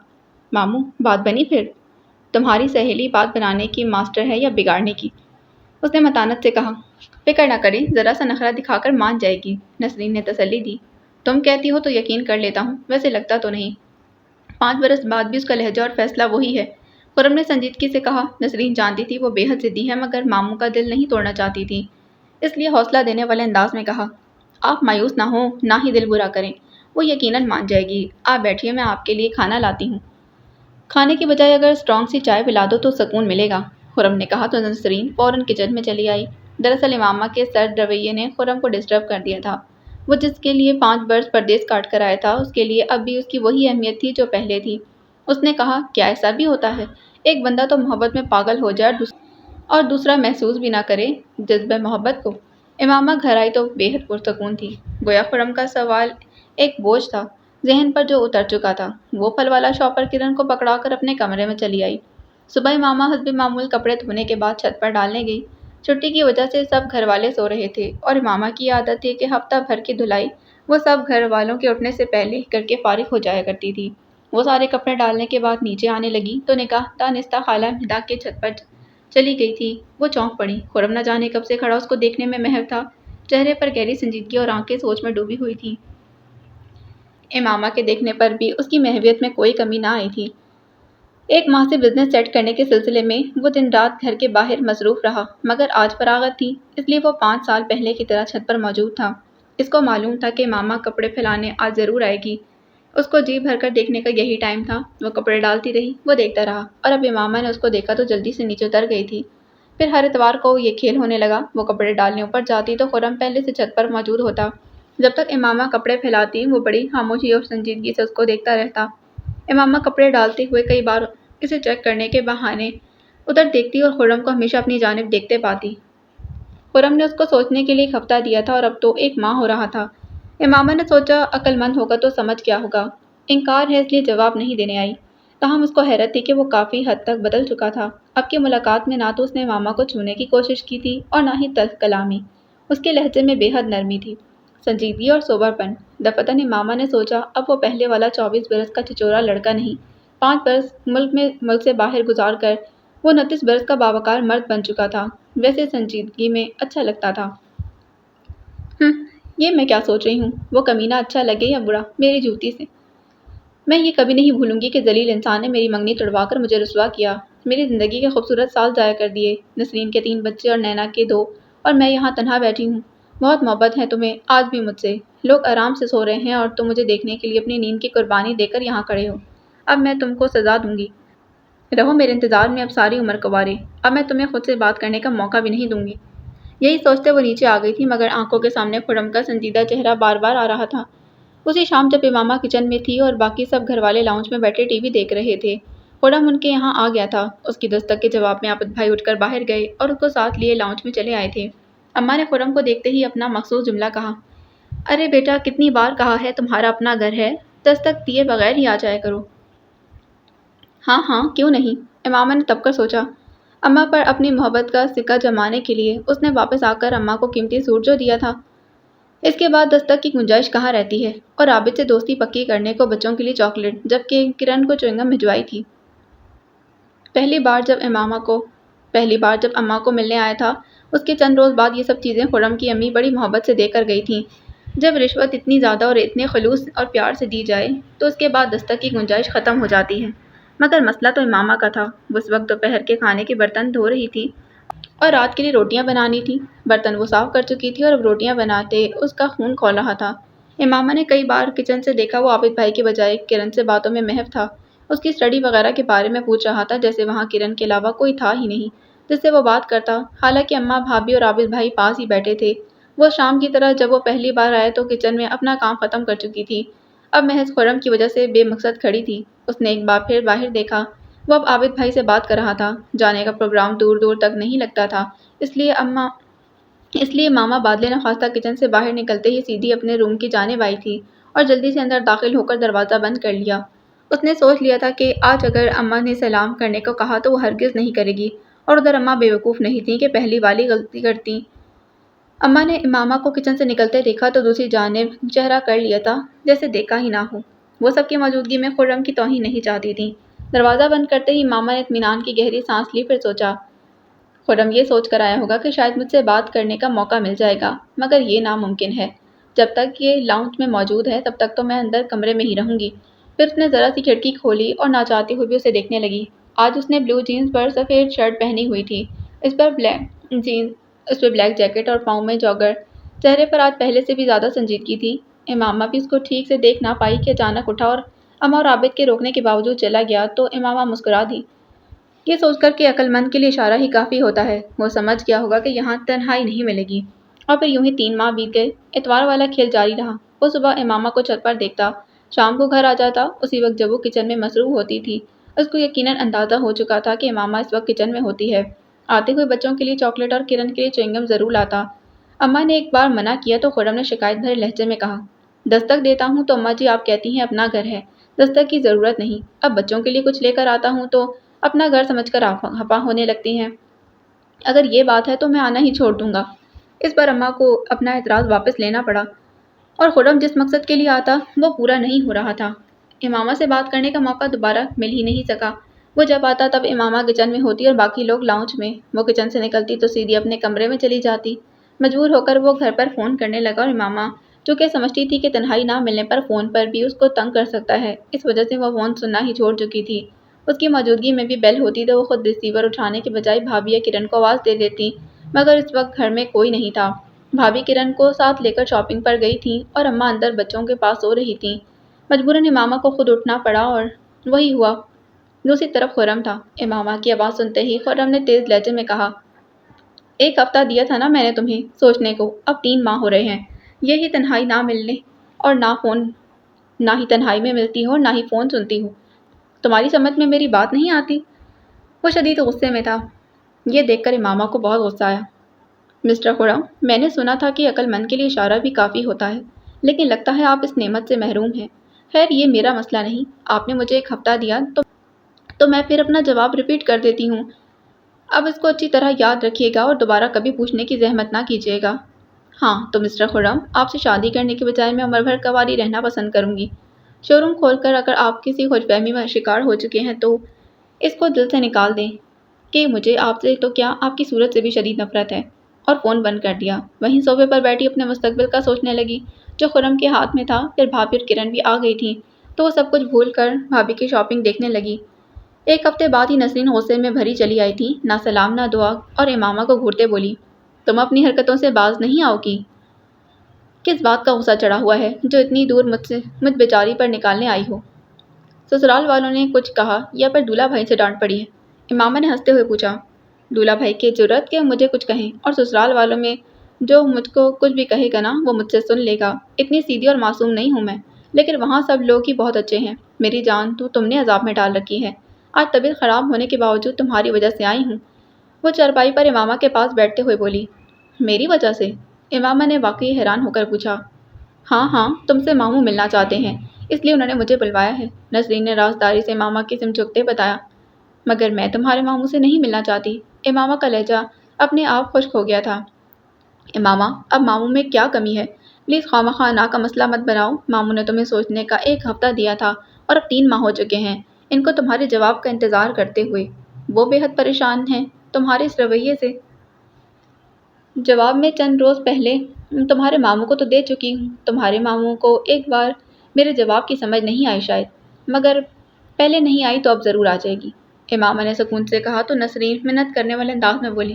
ماموں بات بنی پھر؟ تمہاری سہیلی بات بنانے کی ماسٹر ہے یا بگاڑنے کی؟ اس نے متانت سے کہا، فکر نہ کریں، ذرا سا نخرہ دکھا کر مان جائے گی، نسرین نے تسلی دی۔ تم کہتی ہو تو یقین کر لیتا ہوں، ویسے لگتا تو نہیں۔ 5 برس بعد بھی اس کا لہجہ اور فیصلہ وہی ہے، خرم نے سنجیدگی سے کہا۔ نسرین جانتی تھی وہ بے حد ضدی ہے، مگر ماموں کا دل نہیں توڑنا چاہتی تھی، اس لیے حوصلہ دینے والے انداز میں کہا، آپ مایوس نہ ہوں، نہ ہی دل برا کریں، وہ یقیناً مان جائے گی، آپ بیٹھیے میں آپ کے لیے کھانا لاتی ہوں۔ کھانے کی بجائے اگر اسٹرانگ سی چائے پلا دو تو سکون ملے گا، خرم نے کہا تو نسرین فوراً کچن میں چلی آئی۔ دراصل امامہ کے سرد رویے نے خرم کو ڈسٹرب کر دیا تھا۔ وہ جس کے لیے 5 برس پردیس کاٹ کر آیا تھا، اس کے لیے اب بھی اس کی وہی اہمیت تھی جو پہلے تھی۔ اس نے کہا، کیا ایسا بھی ہوتا ہے؟ ایک بندہ تو محبت میں پاگل ہو جائے اور اور دوسرا محسوس بھی نہ کرے جذبہ محبت کو۔ امامہ گھر آئی تو بے حد پرسکون تھی۔ گویا خرم کا سوال ایک بوجھ تھا ذہن پر جو اتر چکا تھا۔ وہ پھل والا شاپر کرن کو پکڑا کر اپنے کمرے میں چلی آئی۔ صبح امامہ حسب معمول کپڑے دھونے کے بعد چھت پر ڈالنے گئی۔ چھٹی کی وجہ سے سب گھر والے سو رہے تھے اور امامہ کی عادت تھی کہ ہفتہ بھر کی دھلائی وہ سب گھر والوں کے اٹھنے سے پہلے کر کے فارغ ہو جایا کرتی تھی۔ وہ سارے کپڑے ڈالنے کے بعد نیچے آنے لگی تو نکاح دانستہ خالہ مہداق کے چھت پر چلی گئی تھی۔ وہ چونک پڑی۔ خرم نہ جانے کب سے کھڑا اس کو دیکھنے میں محو تھا۔ چہرے پر گہری سنجیدگی اور آنکھیں سوچ میں ڈوبی ہوئی تھیں۔ امامہ کے دیکھنے پر بھی اس کی محویت میں کوئی کمی نہ آئی تھی۔ ایک ماہ سے بزنس سیٹ کرنے کے سلسلے میں وہ دن رات گھر کے باہر مصروف رہا، مگر آج فراغت تھی، اس لیے وہ 5 سال پہلے کی طرح چھت پر موجود تھا۔ اس کو معلوم تھا کہ امامہ کپڑے پھیلانے آج ضرور آئے گی۔ اس کو جی بھر کر دیکھنے کا یہی ٹائم تھا۔ وہ کپڑے ڈالتی رہی، وہ دیکھتا رہا، اور اب امامہ نے اس کو دیکھا تو جلدی سے نیچے اتر گئی تھی۔ پھر ہر اتوار کو یہ کھیل ہونے لگا۔ وہ کپڑے ڈالنے اوپر جاتی تو خرم پہلے سے چھت پر موجود ہوتا۔ جب تک امامہ کپڑے پھیلاتی وہ بڑی خاموشی اور سنجیدگی سے اس کو دیکھتا رہتا۔ امامہ کپڑے ڈالتے ہوئے کئی بار اسے چیک کرنے کے بہانے ادھر دیکھتی اور خرم کو ہمیشہ اپنی جانب دیکھتے پاتی۔ خرم نے اس کو سوچنے کے لیے ایک ہفتہ دیا تھا اور اب تو 1 ماہ ہو رہا تھا۔ امامہ نے سوچا عقل مند ہوگا تو سمجھ گیا ہوگا۔ انکار ہے اس لیے جواب نہیں دینے آئی۔ تاہم اس کو حیرت تھی کہ وہ کافی حد تک بدل چکا تھا۔ اب کی ملاقات میں نہ تو اس نے امامہ کو چھونے کی کوشش کی تھی اور نہ ہی تلخ کلامی۔ اس کے لہجے میں بے حد نرمی تھی، سنجیدگی اور سوبر پن۔ دفعتاً امامہ نے سوچا اب وہ پہلے والا 24 برس کا چچورا لڑکا نہیں، 5 برس ملک سے باہر گزار کر وہ 29 برس کا باوقار مرد بن چکا تھا۔ ویسے سنجیدگی میں اچھا لگتا تھا۔ یہ میں کیا سوچ رہی ہوں؟ وہ کمینہ اچھا لگے یا برا، میری جوتی سے۔ میں یہ کبھی نہیں بھولوں گی کہ ذلیل انسان نے میری منگنی تڑوا کر مجھے رسوا کیا، میری زندگی کے خوبصورت سال ضائع کر دیے، نسرین کے 3 بچے اور نینا کے 2، اور میں یہاں تنہا بیٹھی ہوں۔ بہت محبت ہے تمہیں آج بھی مجھ سے۔ لوگ آرام سے سو رہے ہیں اور تم مجھے دیکھنے کے لیے اپنی نیند کی قربانی دے کر یہاں کھڑے ہو۔ اب میں تم کو سزا دوں گی۔ رہو میرے انتظار میں اب ساری عمر کوارے۔ اب میں تمہیں خود سے بات کرنے کا موقع بھی نہیں دوں گی۔ یہی سوچتے وہ نیچے آ گئی تھی، مگر آنکھوں کے سامنے خرم کا سنجیدہ چہرہ بار بار آ رہا تھا۔ اسی شام جب امامہ کچن میں تھی اور باقی سب گھر والے لاؤنج میں بیٹھے ٹی وی دیکھ رہے تھے، خرم ان کے یہاں آ گیا تھا۔ اس کی دستک کے جواب میں عابد بھائی اٹھ کر باہر گئے اور اس کو ساتھ لیے لاؤنج میں چلے آئے تھے۔ اماں نے خرم کو دیکھتے ہی اپنا مخصوص جملہ کہا، ارے بیٹا کتنی بار کہا ہے تمہارا اپنا گھر ہے، دستک دیے بغیر ہی آ جایا کرو۔ ہاں ہاں کیوں نہیں، امامہ نے تب کر سوچا۔ اماں پر اپنی محبت کا سکہ جمانے کے لیے اس نے واپس آ کر اماں کو قیمتی سوٹ جو دیا تھا، اس کے بعد دستک کی گنجائش کہاں رہتی ہے؟ اور عابد سے دوستی پکی کرنے کو بچوں کے لیے چاکلیٹ، جبکہ کرن کو چوئنگم بھجوائی تھی۔ پہلی بار جب اماں کو ملنے آیا تھا اس کے چند روز بعد یہ سب چیزیں خرم کی امی بڑی محبت سے دے کر گئی تھیں۔ جب رشوت اتنی زیادہ اور اتنے خلوص اور پیار سے دی جائے تو اس کے بعد دستک کی گنجائش ختم ہو جاتی ہے۔ مگر مسئلہ تو امامہ کا تھا۔ وہ اس وقت دوپہر کے کھانے کے برتن دھو رہی تھی اور رات کے لیے روٹیاں بنانی تھی۔ برتن وہ صاف کر چکی تھی اور اب روٹیاں بناتے اس کا خون کھول رہا تھا۔ امامہ نے کئی بار کچن سے دیکھا وہ عابد بھائی کے بجائے کرن سے باتوں میں محو تھا، اس کی اسٹڈی وغیرہ کے بارے میں پوچھ رہا تھا، جیسے وہاں کرن کے علاوہ کوئی تھا ہی نہیں جس سے وہ بات کرتا۔ حالانکہ اماں بھابھی اور عابد بھائی پاس ہی بیٹھے تھے۔ وہ شام کی طرح جب وہ پہلی بار آئے تو کچن میں اپنا کام ختم کر چکی تھی، اب محض خرم کی وجہ سے بے مقصد کھڑی تھی۔ اس نے ایک بار پھر باہر دیکھا، وہ اب عابد بھائی سے بات کر رہا تھا۔ جانے کا پروگرام دور دور تک نہیں لگتا تھا، اس لیے ماما بادل نخواستہ کچن سے باہر نکلتے ہی سیدھی اپنے روم کی جانب آئی تھی اور جلدی سے اندر داخل ہو کر دروازہ بند کر لیا۔ اس نے سوچ لیا تھا کہ آج اگر اماں نے سلام کرنے کو کہا تو وہ ہرگز نہیں کرے گی، اور ادھر اماں بے وقوف نہیں تھیں کہ پہلی والی غلطی کرتیں۔ اماں نے امامہ کو کچن سے نکلتے دیکھا تو دوسری جانب چہرہ کر لیا تھا جیسے دیکھا ہی نہ ہو۔ وہ سب کی موجودگی میں خرم کی توہین نہیں چاہتی تھیں۔ دروازہ بند کرتے ہی امامہ نے اطمینان کی گہری سانس لی، پھر سوچا خرم یہ سوچ کر آیا ہوگا کہ شاید مجھ سے بات کرنے کا موقع مل جائے گا، مگر یہ ناممکن ہے۔ جب تک یہ لاؤنج میں موجود ہے تب تک تو میں اندر کمرے میں ہی رہوں گی۔ پھر اس نے ذرا سی کھڑکی کھولی اور نہ چاہتے ہوئے بھی اسے دیکھنے لگی۔ آج اس نے بلو جینز پر سفید شرٹ پہنی ہوئی تھی، اس پر بلیک جیکٹ اور پاؤں میں جاگر۔ چہرے پر آج پہلے سے بھی زیادہ سنجیدگی تھی۔ امامہ بھی اس کو ٹھیک سے دیکھ نہ پائی کہ اچانک اٹھا اور اماں اور عابد کے روکنے کے باوجود چلا گیا تو امامہ مسکرا دی، یہ سوچ کر کہ عقل مند کے لیے اشارہ ہی کافی ہوتا ہے۔ وہ سمجھ گیا ہوگا کہ یہاں تنہائی نہیں ملے گی۔ اور پھر یوں ہی 3 ماہ بیت گئے۔ اتوار والا کھیل جاری رہا۔ وہ صبح امامہ کو چھت پر دیکھتا، شام کو گھر آ جاتا، اسی وقت جب وہ کچن میں مصروف ہوتی تھی۔ اس کو یقیناً اندازہ ہو چکا تھا کہ امامہ اس وقت کچن میں ہوتی ہے۔ آتے ہوئے بچوں کے لیے چاکلیٹ اور کرن کے لیے چوئنگم ضرور لاتا۔ اماں نے ایک بار منع کیا تو خرم نے شکایت بھرے لہجے میں کہا، دستک دیتا ہوں تو اماں جی آپ کہتی ہیں اپنا گھر ہے، دستک کی ضرورت نہیں۔ اب بچوں کے لیے کچھ لے کر آتا ہوں تو اپنا گھر سمجھ کر ہپا ہونے لگتی ہیں۔ اگر یہ بات ہے تو میں آنا ہی چھوڑ دوں گا۔ اس پر اماں کو اپنا اعتراض واپس لینا پڑا اور خرم جس مقصد کے لیے آتا وہ پورا نہیں ہو رہا تھا۔ امامہ سے بات کرنے کا موقع دوبارہ مل ہی نہیں سکا۔ وہ جب آتا تب امامہ کچن میں ہوتی اور باقی لوگ لاؤنج میں۔ وہ کچن سے نکلتی تو سیدھی اپنے کمرے میں چلی جاتی۔ مجبور ہو کر وہ گھر پر فون کرنے لگا اور امامہ چونکہ سمجھتی تھی کہ تنہائی نہ ملنے پر فون پر بھی اس کو تنگ کر سکتا ہے، اس وجہ سے وہ فون سننا ہی چھوڑ چکی تھی۔ اس کی موجودگی میں بھی بیل ہوتی تو وہ خود ریسیور اٹھانے کے بجائے بھابھی یا کرن کو آواز دے دیتی، مگر اس وقت گھر میں کوئی نہیں تھا۔ بھابھی کرن کو ساتھ لے کر شاپنگ پر گئی تھیں اور اماں اندر بچوں کے پاس سو رہی تھیں۔ مجبوراً امامہ کو خود اٹھنا پڑا اور وہی ہوا۔ دوسری طرف خرم تھا۔ امامہ کی آواز سنتے ہی خرم نے تیز لہجے میں کہا، ایک ہفتہ دیا تھا نا میں نے تمہیں سوچنے کو، اب 3 ماہ ہو رہے ہیں۔ یہی تنہائی نہ ملنے اور نہ ہی تنہائی میں ملتی ہوں اور نہ ہی فون سنتی ہوں۔ تمہاری سمجھ میں میری بات نہیں آتی؟ وہ شدید غصے میں تھا۔ یہ دیکھ کر امامہ کو بہت غصہ آیا۔ مسٹر خرم، میں نے سنا تھا کہ عقل مند کے لیے اشارہ بھی کافی ہوتا ہے، لیکن لگتا ہے آپ اس نعمت سے محروم ہیں۔ خیر یہ میرا مسئلہ نہیں، آپ نے مجھے 1 ہفتہ دیا تو میں پھر اپنا جواب ریپیٹ کر دیتی ہوں۔ اب اس کو اچھی طرح یاد رکھیے گا اور دوبارہ کبھی پوچھنے کی زحمت نہ کیجیے گا۔ ہاں تو مسٹر خرم، آپ سے شادی کرنے کے بجائے میں عمر بھر کنواری رہنا پسند کروں گی۔ شو روم کھول کر اگر آپ کسی خوش فہمی کا شکار ہو چکے ہیں تو اس کو دل سے نکال دیں کہ مجھے آپ سے تو کیا آپ کی صورت سے بھی شدید نفرت ہے، اور فون بند کر دیا۔ وہیں صوفے پر بیٹھی اپنے مستقبل کا سوچنے لگی جو خرم کے ہاتھ میں تھا۔ پھر بھابھی اور کرن بھی آ گئی تھیں تو وہ سب کچھ بھول کر بھابھی کی شاپنگ دیکھنے لگی۔ 1 ہفتے بعد ہی نسرین غصے میں بھری چلی آئی تھی، نہ سلام نہ دعا، اور امامہ کو گھورتے بولی، تم اپنی حرکتوں سے باز نہیں آؤ گی؟ کس بات کا غصہ چڑھا ہوا ہے جو اتنی دور مجھ بیچاری پر نکالنے آئی ہو؟ سسرال والوں نے کچھ کہا یا پھر دولہا بھائی سے ڈانٹ پڑی ہے؟ امامہ نے ہنستے ہوئے پوچھا۔ دولہا بھائی کی جرأت کہ مجھے کچھ کہیں، اور سسرال والوں میں جو مجھ کو کچھ بھی کہے گا نا وہ مجھ سے سن لے گا۔ اتنی سیدھی اور معصوم نہیں ہوں میں، لیکن وہاں سب لوگ ہی بہت اچھے ہیں۔ میری جان تو تم نے عذاب میں ڈال رکھی ہے۔ آج طبیعت خراب ہونے کے باوجود تمہاری وجہ سے آئی ہوں۔ وہ چارپائی پر امامہ کے پاس بیٹھتے ہوئے بولی، میری وجہ سے؟ امامہ نے واقعی حیران ہو کر پوچھا۔ ہاں تم سے ماموں ملنا چاہتے ہیں، اس لیے انہوں نے مجھے بلوایا ہے، نسرین نے رازداری سے امامہ کی سمت جھکتے بتایا۔ مگر میں تمہارے ماموں سے نہیں ملنا چاہتی۔ امامہ کا لہجہ اپنے آپ خشک ہو گیا تھا۔ امامہ اب ماموں میں کیا کمی ہے؟ پلیز خواہ نا کا مسئلہ مت بناؤ۔ ماموں نے تمہیں سوچنے کا 1 ہفتہ دیا تھا اور اب 3 ماہ ہو چکے ہیں ان کو تمہارے جواب کا انتظار کرتے ہوئے۔ وہ بے حد پریشان ہیں تمہارے اس رویے سے۔ جواب میں چند روز پہلے تمہارے ماموں کو تو دے چکی ہوں۔ تمہارے ماموں کو ایک بار میرے جواب کی سمجھ نہیں آئی شاید، مگر پہلے نہیں آئی تو اب ضرور آ جائے گی۔ امامہ نے سکون سے کہا تو نسرین منت کرنے والے انداز میں بولی،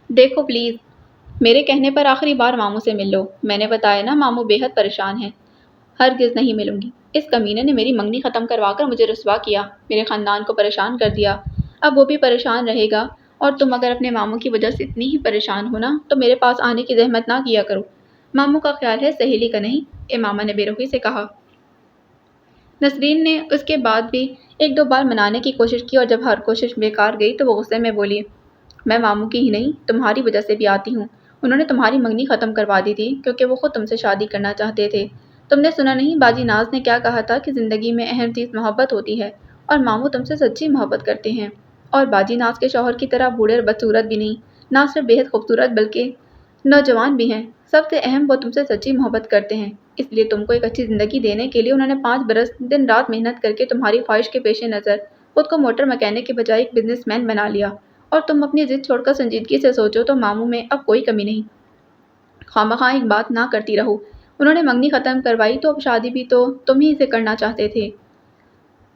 دیکھو پلیز میرے کہنے پر آخری بار ماموں سے مل لو۔ میں نے بتایا نا ماموں بے حد پریشان ہیں۔ ہرگز نہیں ملوں گی۔ اس کمینے نے میری منگنی ختم کروا کر مجھے رسوا کیا، میرے خاندان کو پریشان کر دیا، اب وہ بھی پریشان رہے گا، اور تم اگر اپنے ماموں کی وجہ سے اتنی ہی پریشان ہو نا تو میرے پاس آنے کی زحمت نہ کیا کرو۔ ماموں کا خیال ہے سہیلی کا نہیں، امامہ نے بے رحمی سے کہا۔ نسرین نے اس کے بعد بھی 1-2 بار منانے کی کوشش کی اور جب ہر کوشش بیکار گئی تو وہ غصے میں بولی، میں ماموں کی ہی نہیں تمہاری وجہ سے بھی آتی ہوں۔ انہوں نے تمہاری منگنی ختم کروا دی تھی کیونکہ وہ خود تم سے شادی کرنا چاہتے تھے۔ تم نے سنا نہیں باجی ناز نے کیا کہا تھا کہ زندگی میں اہم چیز محبت ہوتی ہے، اور ماموں تم سے سچی محبت کرتے ہیں، اور باجی ناز کے شوہر کی طرح بوڑھے اور بدصورت بھی نہیں، نہ صرف بے حد خوبصورت بلکہ نوجوان بھی ہیں۔ سب سے اہم وہ تم سے سچی محبت کرتے ہیں، اس لیے تم کو ایک اچھی زندگی دینے کے لیے انہوں نے 5 برس دن رات محنت کر کے تمہاری خواہش کے پیش نظر خود کو موٹر مکینک کے بجائے ایک بزنس مین بنا لیا، اور تم اپنی ضد چھوڑ کر سنجیدگی سے سوچو تو ماموں میں اب کوئی کمی نہیں۔ خواہ ایک بات نہ کرتی رہو، انہوں نے منگنی ختم کروائی تو اب شادی بھی تو تم ہی سے کرنا چاہتے تھے۔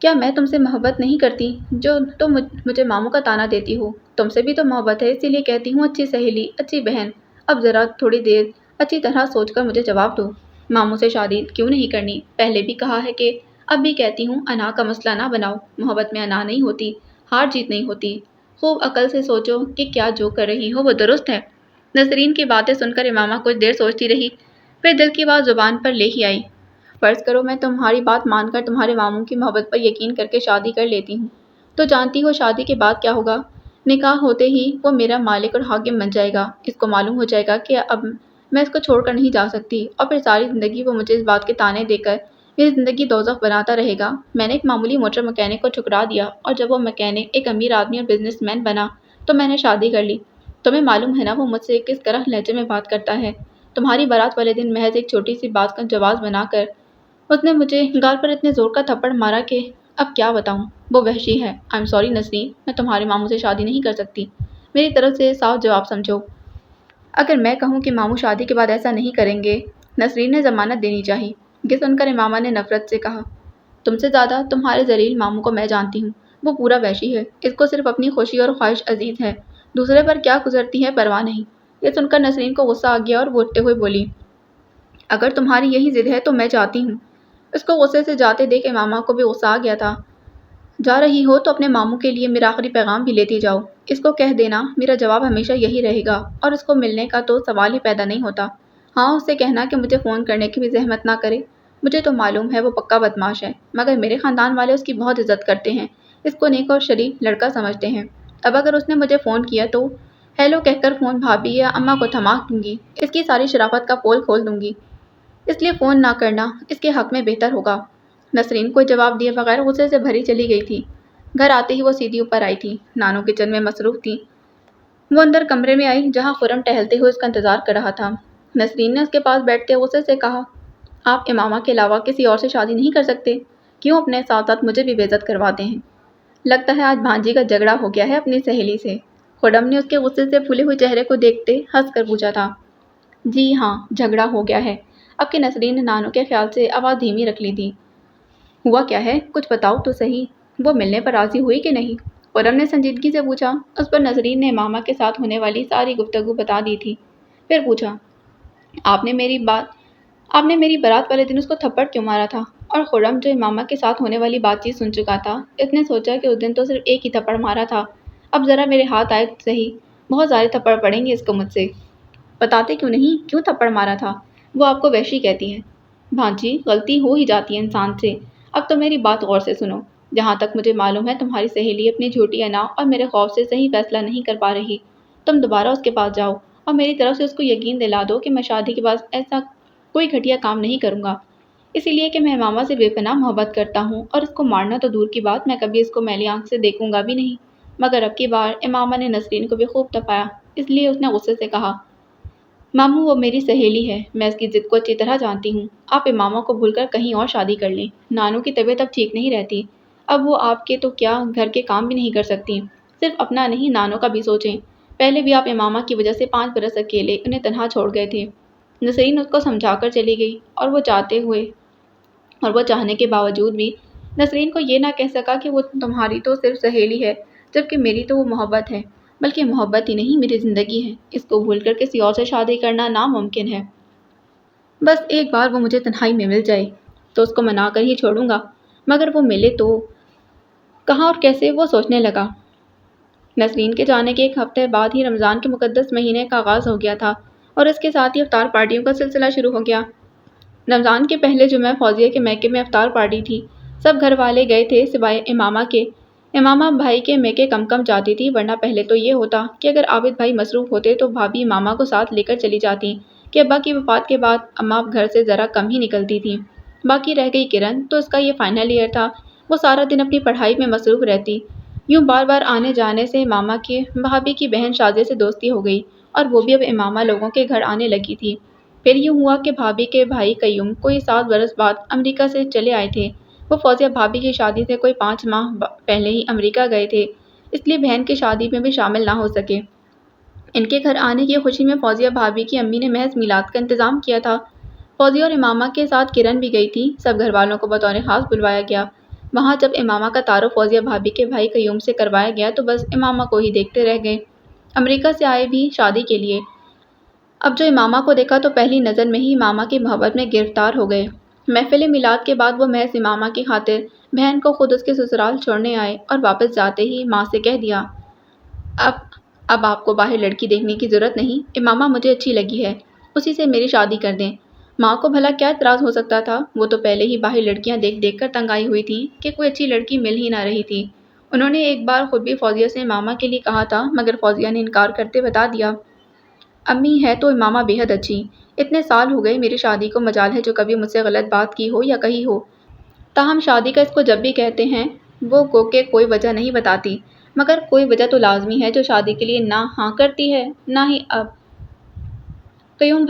کیا میں تم سے محبت نہیں کرتی جو تم مجھے ماموں کا طعنہ دیتی ہو؟ تم سے بھی تو محبت ہے، اسی لیے کہتی ہوں اچھی سہیلی، اچھی بہن، اب ذرا تھوڑی دیر اچھی طرح سوچ کر مجھے جواب دو۔ ماموں سے شادی کیوں نہیں کرنی؟ پہلے بھی کہا ہے کہ اب بھی کہتی ہوں انا کا مسئلہ نہ بناؤ، محبت میں انا نہیں ہوتی، ہار جیت نہیں ہوتی، خوب عقل سے سوچو کہ کیا جو کر رہی ہو وہ درست ہے۔ نسرین کی باتیں سن کر امامہ کچھ دیر سوچتی رہی، پھر دل کی بات زبان پر لے ہی آئی۔ فرض کرو میں تمہاری بات مان کر تمہارے ماموں کی محبت پر یقین کر کے شادی کر لیتی ہوں، تو جانتی ہو شادی کے بعد کیا ہوگا؟ نکاح ہوتے ہی وہ میرا مالک اور حاکم بن جائے گا۔ اس کو معلوم ہو جائے گا کہ اب میں اس کو چھوڑ کر نہیں جا سکتی، اور پھر ساری زندگی وہ مجھے اس بات کے طعنے دے کر میری زندگی دوزخ بناتا رہے گا۔ میں نے ایک معمولی موٹر مکینک کو ٹھکرا دیا، اور جب وہ مکینک ایک امیر آدمی اور بزنس مین بنا تو میں نے شادی کر لی۔ تمہیں معلوم ہے نا وہ مجھ سے کس طرح لہجے میں بات کرتا ہے۔ تمہاری بارات والے دن محض ایک چھوٹی سی بات کا جواز بنا کر اس نے مجھے گال پر اتنے زور کا تھپڑ مارا کہ اب کیا بتاؤں۔ وہ وحشی ہے۔ I'm sorry نسرین، میں تمہارے ماموں سے شادی نہیں کر سکتی۔ میری طرف سے صاف جواب سمجھو۔ اگر میں کہوں کہ ماموں شادی کے بعد ایسا نہیں کریں گے، نسرین نے ضمانت دینی چاہی۔ یہ سن کر امامہ نے نفرت سے کہا، تم سے زیادہ تمہارے ذلیل ماموں کو میں جانتی ہوں۔ وہ پورا وحشی ہے۔ اس کو صرف اپنی خوشی اور خواہش عزیز ہے، دوسرے پر کیا گزرتی ہے پرواہ نہیں۔ یہ سن کر نسرین کو غصہ آ گیا اور وہ اٹھتے ہوئے بولی، اگر تمہاری یہی ضد ہے تو میں جاتی ہوں۔ اس کو غصے سے جاتے دیکھ امامہ کو بھی غصہ آ گیا تھا۔ جا رہی ہو تو اپنے ماموں کے لیے میرا آخری پیغام بھی لیتی جاؤ۔ اس کو کہہ دینا میرا جواب ہمیشہ یہی رہے گا، اور اس کو ملنے کا تو سوال ہی پیدا نہیں ہوتا۔ ہاں، اس سے کہنا کہ مجھے فون کرنے کی بھی زحمت نہ کرے۔ مجھے تو معلوم ہے وہ پکا بدماش ہے، مگر میرے خاندان والے اس کی بہت عزت کرتے ہیں، اس کو نیک اور شریف لڑکا سمجھتے ہیں۔ اب اگر اس نے مجھے فون کیا تو ہیلو کہہ کر فون بھابھی یا اماں کو تھما دوں گی، اس کی ساری شرافت کا پول کھول دوں گی۔ اس لیے فون نہ کرنا اس کے حق میں بہتر ہوگا۔ نسرین کوئی جواب دیے بغیر غصے سے بھری چلی گئی تھی۔ گھر آتے ہی وہ سیدھی اوپر آئی تھی۔ نانو کچن میں مصروف تھی۔ وہ اندر کمرے میں آئی جہاں خرم ٹہلتے ہوئے اس کا انتظار کر رہا تھا۔ نسرین نے اس کے پاس بیٹھتے غصے سے کہا، آپ امامہ کے علاوہ کسی اور سے شادی نہیں کر سکتے؟ کیوں اپنے ساتھ ساتھ مجھے بھی بے عزت کرواتے ہیں؟ لگتا ہے آج بھانجی کا جھگڑا ہو گیا ہے اپنی سہیلی سے۔ خرم نے اس کے غصے سے پھولے ہوئے چہرے کو دیکھتے ہنس کر پوچھا تھا۔ جی ہاں، جھگڑا ہو گیا ہے۔ اب کہ نسرین نے نانو کے خیال سے آواز دھیمی رکھ لی تھی۔ ہوا کیا ہے؟ کچھ بتاؤ تو صحیح۔ وہ ملنے پر راضی ہوئی کہ نہیں؟ خرم نے سنجیدگی سے پوچھا۔ اس پر نسرین نے امامہ کے ساتھ ہونے والی ساری گفتگو بتا دی تھی۔ پھر پوچھا، آپ نے میری بارات والے دن اس کو تھپڑ کیوں مارا تھا؟ اور خرم جو امامہ کے ساتھ ہونے والی بات چیت سن چکا تھا، اس نے سوچا کہ اس دن تو صرف ایک ہی تھپڑ مارا تھا، اب ذرا میرے ہاتھ آئے تو صحیح، بہت سارے تھپڑ پڑیں گے اس کو مجھ سے۔ بتاتے کیوں نہیں کیوں تھپڑ مارا تھا؟ وہ آپ کو وحشی کہتی ہے۔ بھانجی، غلطی ہو ہی جاتی ہے انسان سے۔ اب تو میری بات غور سے سنو۔ جہاں تک مجھے معلوم ہے تمہاری سہیلی اپنی جھوٹی انا اور میرے خوف سے صحیح فیصلہ نہیں کر پا رہی۔ تم دوبارہ اس کے پاس جاؤ اور میری طرف سے اس کو یقین دلا دو کہ میں شادی کے بعد ایسا کوئی گھٹیا کام نہیں کروں گا، اسی لیے کہ میں امامہ سے بے پناہ محبت کرتا ہوں، اور اس کو مارنا تو دور کی بات، میں کبھی اس کو میلی آنکھ سے دیکھوں گا بھی نہیں۔ مگر اب کی بار امامہ نے نسرین کو بھی خوب تپایا، اس لیے اس نے غصے سے کہا، ماموں وہ میری سہیلی ہے، میں اس کی ضد کو اچھی طرح جانتی ہوں۔ آپ امامہ کو بھول کر کہیں اور شادی کر لیں۔ نانو کی طبیعت اب ٹھیک نہیں رہتی، اب وہ آپ کے تو کیا گھر کے کام بھی نہیں کر سکتی۔ صرف اپنا نہیں نانو کا بھی سوچیں۔ پہلے بھی آپ امامہ کی وجہ سے 5 برس اکیلے انہیں تنہا چھوڑ گئے تھے۔ نسرین اس کو سمجھا کر چلی گئی، اور وہ چاہنے کے باوجود بھی نسرین کو یہ نہ کہہ سکا کہ وہ تمہاری تو صرف سہیلی ہے، جبکہ میری تو وہ محبت ہے، بلکہ محبت ہی نہیں میری زندگی ہے۔ اس کو بھول کر کسی اور سے شادی کرنا ناممکن ہے۔ بس ایک بار وہ مجھے تنہائی میں مل جائے تو اس کو منا کر ہی چھوڑوں گا، مگر وہ ملے تو کہاں اور کیسے، وہ سوچنے لگا۔ نسرین کے جانے کے 1 ہفتے بعد ہی رمضان کے مقدس مہینے کا آغاز ہو گیا تھا، اور اس کے ساتھ ہی افطار پارٹیوں کا سلسلہ شروع ہو گیا۔ رمضان کے پہلے جمعہ فوزیہ کے میکے میں افطار پارٹی تھی۔ سب گھر والے گئے تھے سوائے امامہ کے۔ امامہ بھائی کے میکے کم جاتی تھی، ورنہ پہلے تو یہ ہوتا کہ اگر عابد بھائی مصروف ہوتے تو بھابھی امامہ کو ساتھ لے کر چلی جاتی کہ ابا کی وفات کے بعد اماں گھر سے ذرا کم ہی نکلتی تھیں۔ باقی رہ گئی کرن، تو اس کا یہ فائنل ایئر تھا، وہ سارا دن اپنی پڑھائی میں مصروف رہتی۔ یوں بار بار آنے جانے سے امامہ کی بھابھی کی بہن شازیہ سے دوستی ہو گئی، اور وہ بھی اب امامہ لوگوں کے گھر آنے لگی تھی۔ پھر یوں ہوا کہ بھابھی کے بھائی قیوم کوئی 7 برس بعد امریکہ سے چلے آئے تھے۔ وہ فوزیہ بھابھی کی شادی سے کوئی 5 ماہ پہلے ہی امریکہ گئے تھے، اس لیے بہن کی شادی میں بھی شامل نہ ہو سکے۔ ان کے گھر آنے کی خوشی میں فوزیہ بھابھی کی امی نے محض میلاد کا انتظام کیا تھا۔ فوزیہ اور امامہ کے ساتھ کرن بھی گئی تھی۔ سب گھر والوں کو بطور خاص بلوایا گیا۔ وہاں جب امامہ کا تعارف فوزیہ بھابھی کے بھائی قیوم سے کروایا گیا تو بس امامہ کو ہی دیکھتے رہ گئے، امریکہ سے آئے بھی شادی کے لیے۔ اب جو امامہ کو دیکھا تو پہلی نظر میں ہی امامہ کی محبت میں گرفتار ہو گئے۔ محفل میلاد کے بعد وہ محض امامہ کی خاطر بہن کو خود اس کے سسرال چھوڑنے آئے، اور واپس جاتے ہی ماں سے کہہ دیا، اب آپ کو باہر لڑکی دیکھنے کی ضرورت نہیں، امامہ مجھے اچھی لگی ہے، اسی سے میری شادی کر دیں۔ ماں کو بھلا کیا اعتراض ہو سکتا تھا، وہ تو پہلے ہی باہر لڑکیاں دیکھ دیکھ کر تنگ آئی ہوئی تھی کہ کوئی اچھی لڑکی مل ہی نہ رہی تھی۔ انہوں نے ایک بار خود بھی فوزیہ سے امامہ کے لیے کہا تھا، مگر فوزیہ نے انکار کرتے بتا دیا، امی ہے تو امامہ بے حد اچھی، اتنے سال ہو گئے میری شادی کو، مجال ہے جو کبھی مجھ سے غلط بات کی ہو یا کہی ہو۔ تاہم شادی کا اس کو جب بھی کہتے ہیں وہ گو کہ کوئی وجہ نہیں بتاتی، مگر کوئی وجہ تو لازمی ہے جو شادی کے لیے نہ ہاں کرتی ہے نہ ہی اب۔ قیوم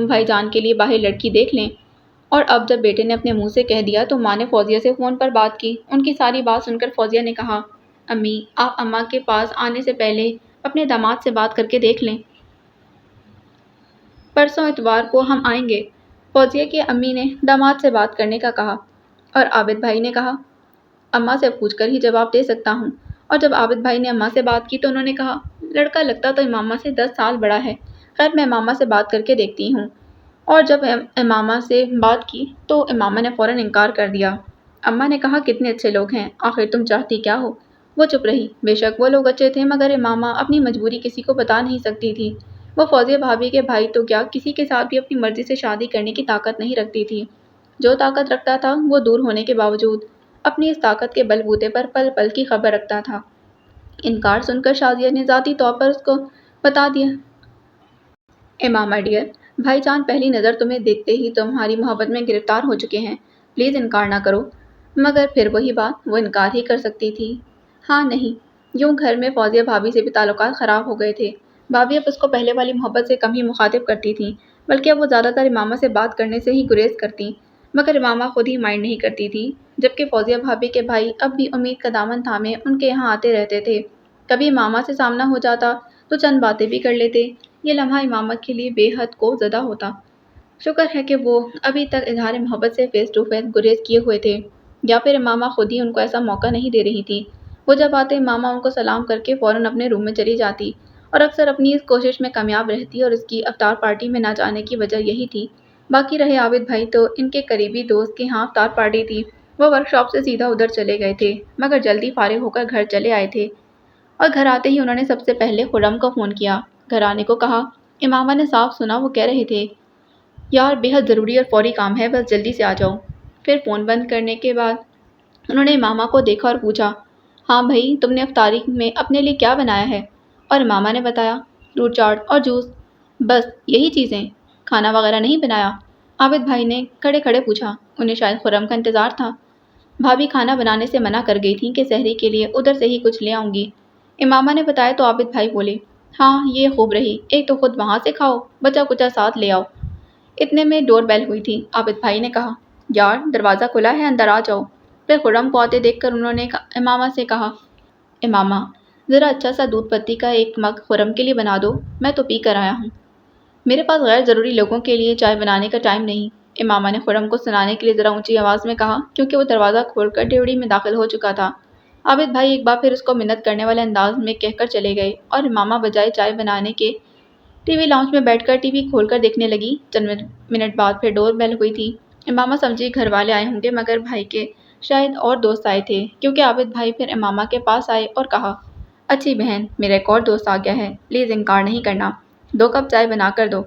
بھائی جان کے لیے باہر لڑکی دیکھ لیں۔ اور اب جب بیٹے نے اپنے منہ سے کہہ دیا تو ماں نے فوزیہ سے فون پر بات کی۔ ان کی ساری بات سن کر فوزیہ نے کہا، امی آپ اماں کے پاس آنے سے پہلے اپنے داماد سے بات کر کے دیکھ لیں، پرسوں اتوار کو ہم آئیں گے۔ فوزیہ کی امی نے داماد سے بات کرنے کا کہا اور عابد بھائی نے کہا، اماں سے پوچھ کر ہی جواب دے سکتا ہوں۔ اور جب عابد بھائی نے اماں سے بات کی تو انہوں نے کہا، لڑکا لگتا تو امامہ سے 10 سال بڑا ہے، خیر میں امامہ سے بات کر کے دیکھتی ہوں۔ اور جب امامہ سے بات کی تو امامہ نے فوراً انکار کر دیا۔ اماں نے کہا، کتنے اچھے لوگ ہیں، آخر تم چاہتی کیا ہو؟ وہ چپ رہی۔ بے شک وہ لوگ اچھے تھے، مگر امامہ اپنی مجبوری کسی کو بتا نہیں سکتی تھی۔ وہ فوزیہ بھابھی کے بھائی تو کیا کسی کے ساتھ بھی اپنی مرضی سے شادی کرنے کی طاقت نہیں رکھتی تھی۔ جو طاقت رکھتا تھا وہ دور ہونے کے باوجود اپنی اس طاقت کے بل بوتے پر پل پل کی خبر رکھتا تھا۔ انکار سن کر شازیہ نے ذاتی طور پر اس کو بتا دیا، امامہ ڈیئر، بھائی جان پہلی نظر تمہیں دیکھتے ہی تمہاری محبت میں گرفتار ہو چکے ہیں، پلیز انکار نہ کرو۔ مگر پھر وہی بات، وہ انکار ہی کر سکتی تھی۔ ہاں نہیں، یوں گھر میں فوزیہ بھابھی سے بھی تعلقات خراب ہو گئے تھے۔ بھابھی اب اس کو پہلے والی محبت سے کم ہی مخاطب کرتی تھیں، بلکہ اب وہ زیادہ تر امامہ سے بات کرنے سے ہی گریز کرتیں، مگر امامہ خود ہی مائنڈ نہیں کرتی تھی۔ جبکہ فوزیہ بھابھی کے بھائی اب بھی امید کا دامن تھامے ان کے یہاں آتے رہتے تھے۔ کبھی امامہ سے سامنا ہو جاتا تو چند باتیں بھی کر لیتے۔ یہ لمحہ امامہ کے لیے بے حد کو زدہ ہوتا۔ شکر ہے کہ وہ ابھی تک اظہار محبت سے فیس ٹو فیس گریز کیے ہوئے تھے، یا پھر امامہ خود ہی ان کو ایسا موقع نہیں دے رہی تھی۔ وہ جب آتے امامہ ان کو سلام کر کے فوراً اپنے روم میں چلی جاتی، اور اکثر اپنی اس کوشش میں کامیاب رہتی، اور اس کی افطار پارٹی میں نہ جانے کی وجہ یہی تھی۔ باقی رہے عابد بھائی تو ان کے قریبی دوست کے ہاں افطار پارٹی تھی، وہ ورک شاپ سے سیدھا ادھر چلے گئے تھے، مگر جلدی فارغ ہو کر گھر چلے آئے تھے۔ اور گھر آتے ہی انہوں نے سب سے پہلے خرم کو فون کیا، گھر آنے کو کہا۔ امامہ نے صاف سنا وہ کہہ رہے تھے، یار بے حد ضروری اور فوری کام ہے، بس جلدی سے آ جاؤ۔ پھر فون بند کرنے کے بعد انہوں نے امامہ کو دیکھا اور پوچھا، ہاں بھائی تم نے افطاری میں اپنے لیے کیا بنایا ہے؟ اور امامہ نے بتایا، فروٹ چاٹ اور جوس، بس یہی چیزیں، کھانا وغیرہ نہیں بنایا؟ عابد بھائی نے کھڑے کھڑے پوچھا، انہیں شاید خرم کا انتظار تھا۔ بھابھی کھانا بنانے سے منع کر گئی تھیں کہ سحری کے لیے ادھر سے ہی کچھ لے آؤں گی۔ امامہ نے بتایا تو عابد بھائی بولے، ہاں یہ خوب رہی، ایک تو خود وہاں سے کھاؤ، بچا کچا ساتھ لے آؤ۔ اتنے میں ڈور بیل ہوئی تھی۔ عابد بھائی نے کہا، یار دروازہ کھلا ہے، اندر آ جاؤ۔ پھر خرم کو آتے دیکھ کر انہوں نے امامہ سے کہا، امامہ ذرا اچھا سا دودھ پتی کا ایک مگ خرم کے لیے بنا دو، میں تو پی کر آیا ہوں، میرے پاس غیر ضروری لوگوں کے لیے چائے بنانے کا ٹائم نہیں۔ امامہ نے خرم کو سنانے کے لیے ذرا اونچی آواز میں کہا، کیونکہ وہ دروازہ کھول کر ڈیوڑی میں داخل ہو چکا تھا۔ عابد بھائی ایک بار پھر اس کو منت کرنے والے انداز میں کہہ کر چلے گئے، اور امامہ بجائے چائے بنانے کے ٹی وی لاؤنج میں بیٹھ کر ٹی وی کھول کر دیکھنے لگی۔ چند منٹ بعد پھر ڈور بیل ہوئی تھی۔ امامہ سمجھی گھر والے آئے ہوں گے، مگر بھائی کے شاید اور دوست آئے تھے، کیونکہ عابد بھائی پھر امامہ کے پاس آئے اور کہا، اچھی بہن میرا ایک اور دوست آ گیا ہے، پلیز انکار نہیں کرنا، 2 کپ چائے بنا کر دو۔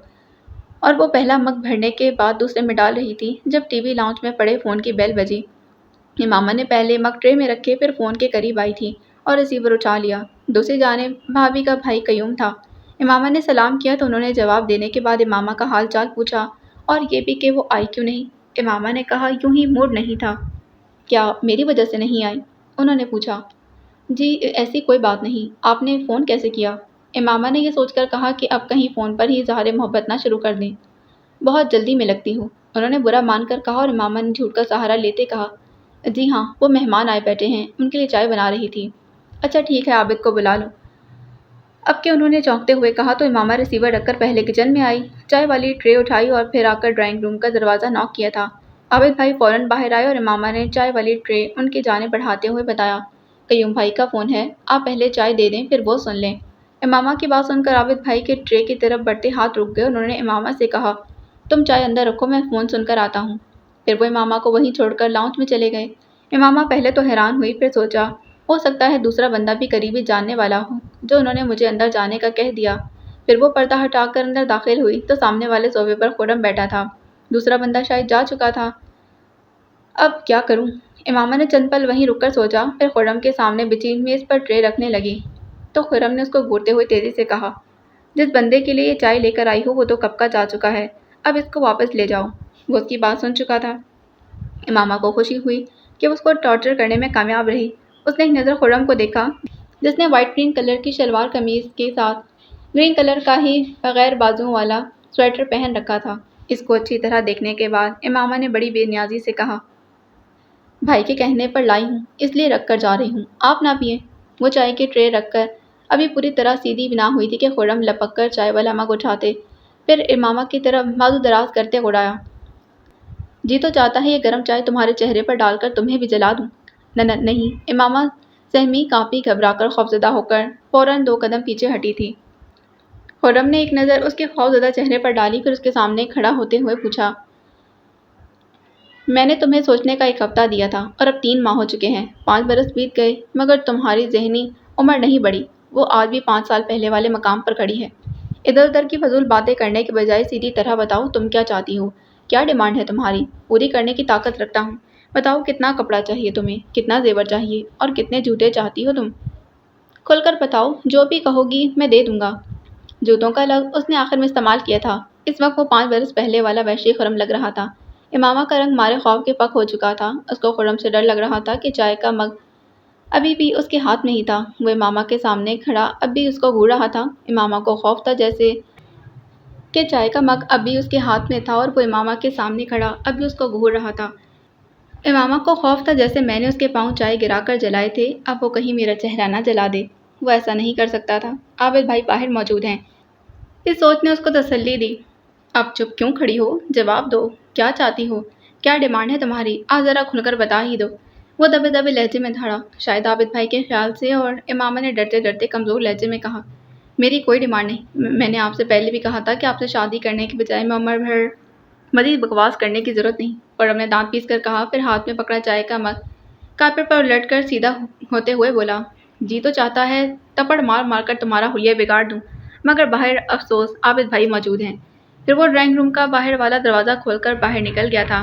اور وہ پہلا مگ بھرنے کے بعد دوسرے میں ڈال رہی تھی جب ٹی وی لاؤنج میں پڑے فون کی بیل بجی۔ امامہ نے پہلے مگ ٹرے میں رکھے، پھر فون کے قریب آئی تھی اور ریسیور اٹھا لیا۔ دوسری جانب بھابھی کا بھائی قیوم تھا۔ امامہ نے سلام کیا تو انہوں نے جواب دینے کے بعد امامہ کا حال چال پوچھا، اور یہ بھی کہ وہ آئی کیوں نہیں؟ امامہ نے کہا، یوں ہی موڈ نہیں تھا۔ کیا میری وجہ سے نہیں آئی؟ انہوں نے پوچھا۔ جی ایسی کوئی بات نہیں، آپ نے فون کیسے کیا؟ امامہ نے یہ سوچ کر کہا کہ اب کہیں فون پر ہی اظہار محبت نہ شروع کر دیں۔ بہت جلدی میں لگتی ہوں، انہوں نے برا مان کر کہا، اور امامہ نے جھوٹ کا سہارا لیتے کہا، جی ہاں وہ مہمان آئے بیٹھے ہیں، ان کے لیے چائے بنا رہی تھی۔ اچھا ٹھیک ہے، عابد کو بلا لو۔ اب کہ انہوں نے چونکتے ہوئے کہا تو امامہ ریسیور رکھ کر پہلے کچن میں آئی، چائے والی ٹرے اٹھائی اور پھر آ کر ڈرائنگ روم کا دروازہ ناک کیا تھا۔ عابد بھائی فوراً باہر آئے اور امامہ نے چائے والی ٹرے ان کی جانب بڑھاتے ہوئے بتایا، قیوم بھائی کا فون ہے، آپ پہلے چائے دے دیں پھر وہ سن لیں۔ امامہ کی بات سن کر عابد بھائی کے ٹرے کی طرف بڑھتے ہاتھ رک گئے، انہوں نے امامہ سے کہا، تم چائے اندر رکھو، میں فون سن کر آتا ہوں۔ پھر وہ امامہ کو وہیں چھوڑ کر لاؤنج میں چلے گئے۔ امامہ پہلے تو حیران ہوئی، پھر سوچا، ہو سکتا ہے دوسرا بندہ بھی قریبی جاننے والا ہو جو انہوں نے مجھے اندر جانے کا کہہ دیا۔ پھر وہ پردہ ہٹا کر اندر داخل ہوئی تو سامنے والے صوفے پر خرم بیٹھا تھا، دوسرا بندہ شاید جا چکا تھا۔ اب کیا کروں؟ امامہ نے چند پل وہیں رک کر سوچا، پھر خرم کے سامنے بچھی میز پر ٹرے رکھنے لگی تو خرم نے اس کو گھورتے ہوئے تیزی سے کہا، جس بندے کے لیے یہ چائے لے کر آئی ہو وہ تو کب کا جا چکا ہے، اب اس کو واپس لے جاؤ۔ وہ اس کی بات سن چکا تھا۔ امامہ کو خوشی ہوئی کہ وہ اس کو ٹارچر کرنے میں کامیاب رہی۔ اس نے ایک نظر خرم کو دیکھا جس نے وائٹ گرین کلر کی شلوار قمیض کے ساتھ گرین کلر کا ہی بغیر بازوؤں والا سویٹر پہن رکھا تھا۔ اس کو اچھی طرح دیکھنے کے بعد امامہ نے بڑی بے نیازی سے کہا، بھائی کے کہنے پر لائی ہوں، اس لیے رکھ کر جا رہی ہوں، آپ نہ پئیں۔ وہ چائے کی ٹرے رکھ کر ابھی پوری طرح سیدھی نہ ہوئی تھی کہ خرم لپک کر چائے والا مگ اٹھاتے پھر امامہ کی طرف بازو دراز کرتے اڑایا، جی تو چاہتا ہے یہ گرم چائے تمہارے چہرے پر ڈال کر تمہیں بھی جلا دوں۔ نہیں، امامہ سہمی کانپی، گھبرا کر خوفزدہ ہو کر فوراً 2 قدم پیچھے ہٹی تھی۔ خرم نے ایک نظر اس کے خوفزدہ چہرے پر ڈالی، پھر اس کے سامنے کھڑا ہوتے ہوئے پوچھا، میں نے تمہیں سوچنے کا 1 ہفتہ دیا تھا اور اب 3 ماہ ہو چکے ہیں، 5 برس بیت گئے مگر تمہاری ذہنی عمر نہیں بڑھی، وہ آج بھی 5 سال پہلے والے مقام پر کھڑی ہے۔ ادھر ادھر کی فضول باتیں کرنے کے بجائے سیدھی طرح بتاؤ تم کیا چاہتی ہو، کیا ڈیمانڈ ہے تمہاری، پوری کرنے کی طاقت رکھتا ہوں۔ بتاؤ کتنا کپڑا چاہیے تمہیں، کتنا زیور چاہیے اور کتنے جوتے چاہتی ہو تم، کھل کر بتاؤ، جو بھی کہو گی میں دے دوں گا۔ جوتوں کا لفظ اس نے آخر میں استعمال کیا تھا۔ اس وقت وہ 5 برس پہلے والا وحشی خرم لگ رہا تھا۔ امامہ کا رنگ مارے خوف کے پک ہو چکا تھا۔ اس کو خرم سے ڈر لگ رہا تھا کہ چائے کا مگ ابھی بھی اس کے ہاتھ میں ہی تھا۔ وہ امامہ کے سامنے کھڑا اب بھی اس کو گھور رہا تھا۔ امامہ کو خوف تھا جیسے کہ چائے کا مگ اب بھی اس کے ہاتھ میں تھا اور وہ امامہ کے سامنے کھڑا اب بھی اس کو گھور رہا تھا۔ امامہ کو خوف تھا جیسے میں نے اس کے پاؤں چائے گرا کر جلائے تھے، اب وہ کہیں میرا چہرہ نہ جلا دے۔ وہ ایسا نہیں کر سکتا تھا، عابد بھائی باہر موجود ہیں۔ اس سوچ نے اس کو تسلی دی۔ اب چپ کیوں کھڑی ہو، جواب دو، کیا چاہتی ہو، کیا ڈیمانڈ ہے تمہاری، آج ذرا کھل کر بتا ہی دو۔ وہ دبے دبے لہجے میں دھڑا، شاید عابد بھائی کے خیال سے، اور امامہ نے ڈرتے ڈرتے کمزور لہجے میں کہا، میری کوئی ڈیمانڈ نہیں، میں نے آپ سے پہلے بھی کہا تھا کہ آپ سے شادی کرنے کے بجائے میں عمر بھر مزید بکواس کرنے کی ضرورت نہیں۔ خرم نے دانت پیس کر کہا، پھر ہاتھ میں پکڑا چائے کا مگ کارپیٹ پر الٹ کر سیدھا ہوتے ہوئے بولا، جی تو چاہتا ہے تپڑ مار مار کر تمہارا حلیہ بگاڑ دوں، مگر باہر افسوس عابد بھائی موجود ہیں۔ پھر وہ ڈرائنگ روم کا باہر والا دروازہ کھول کر باہر نکل گیا تھا۔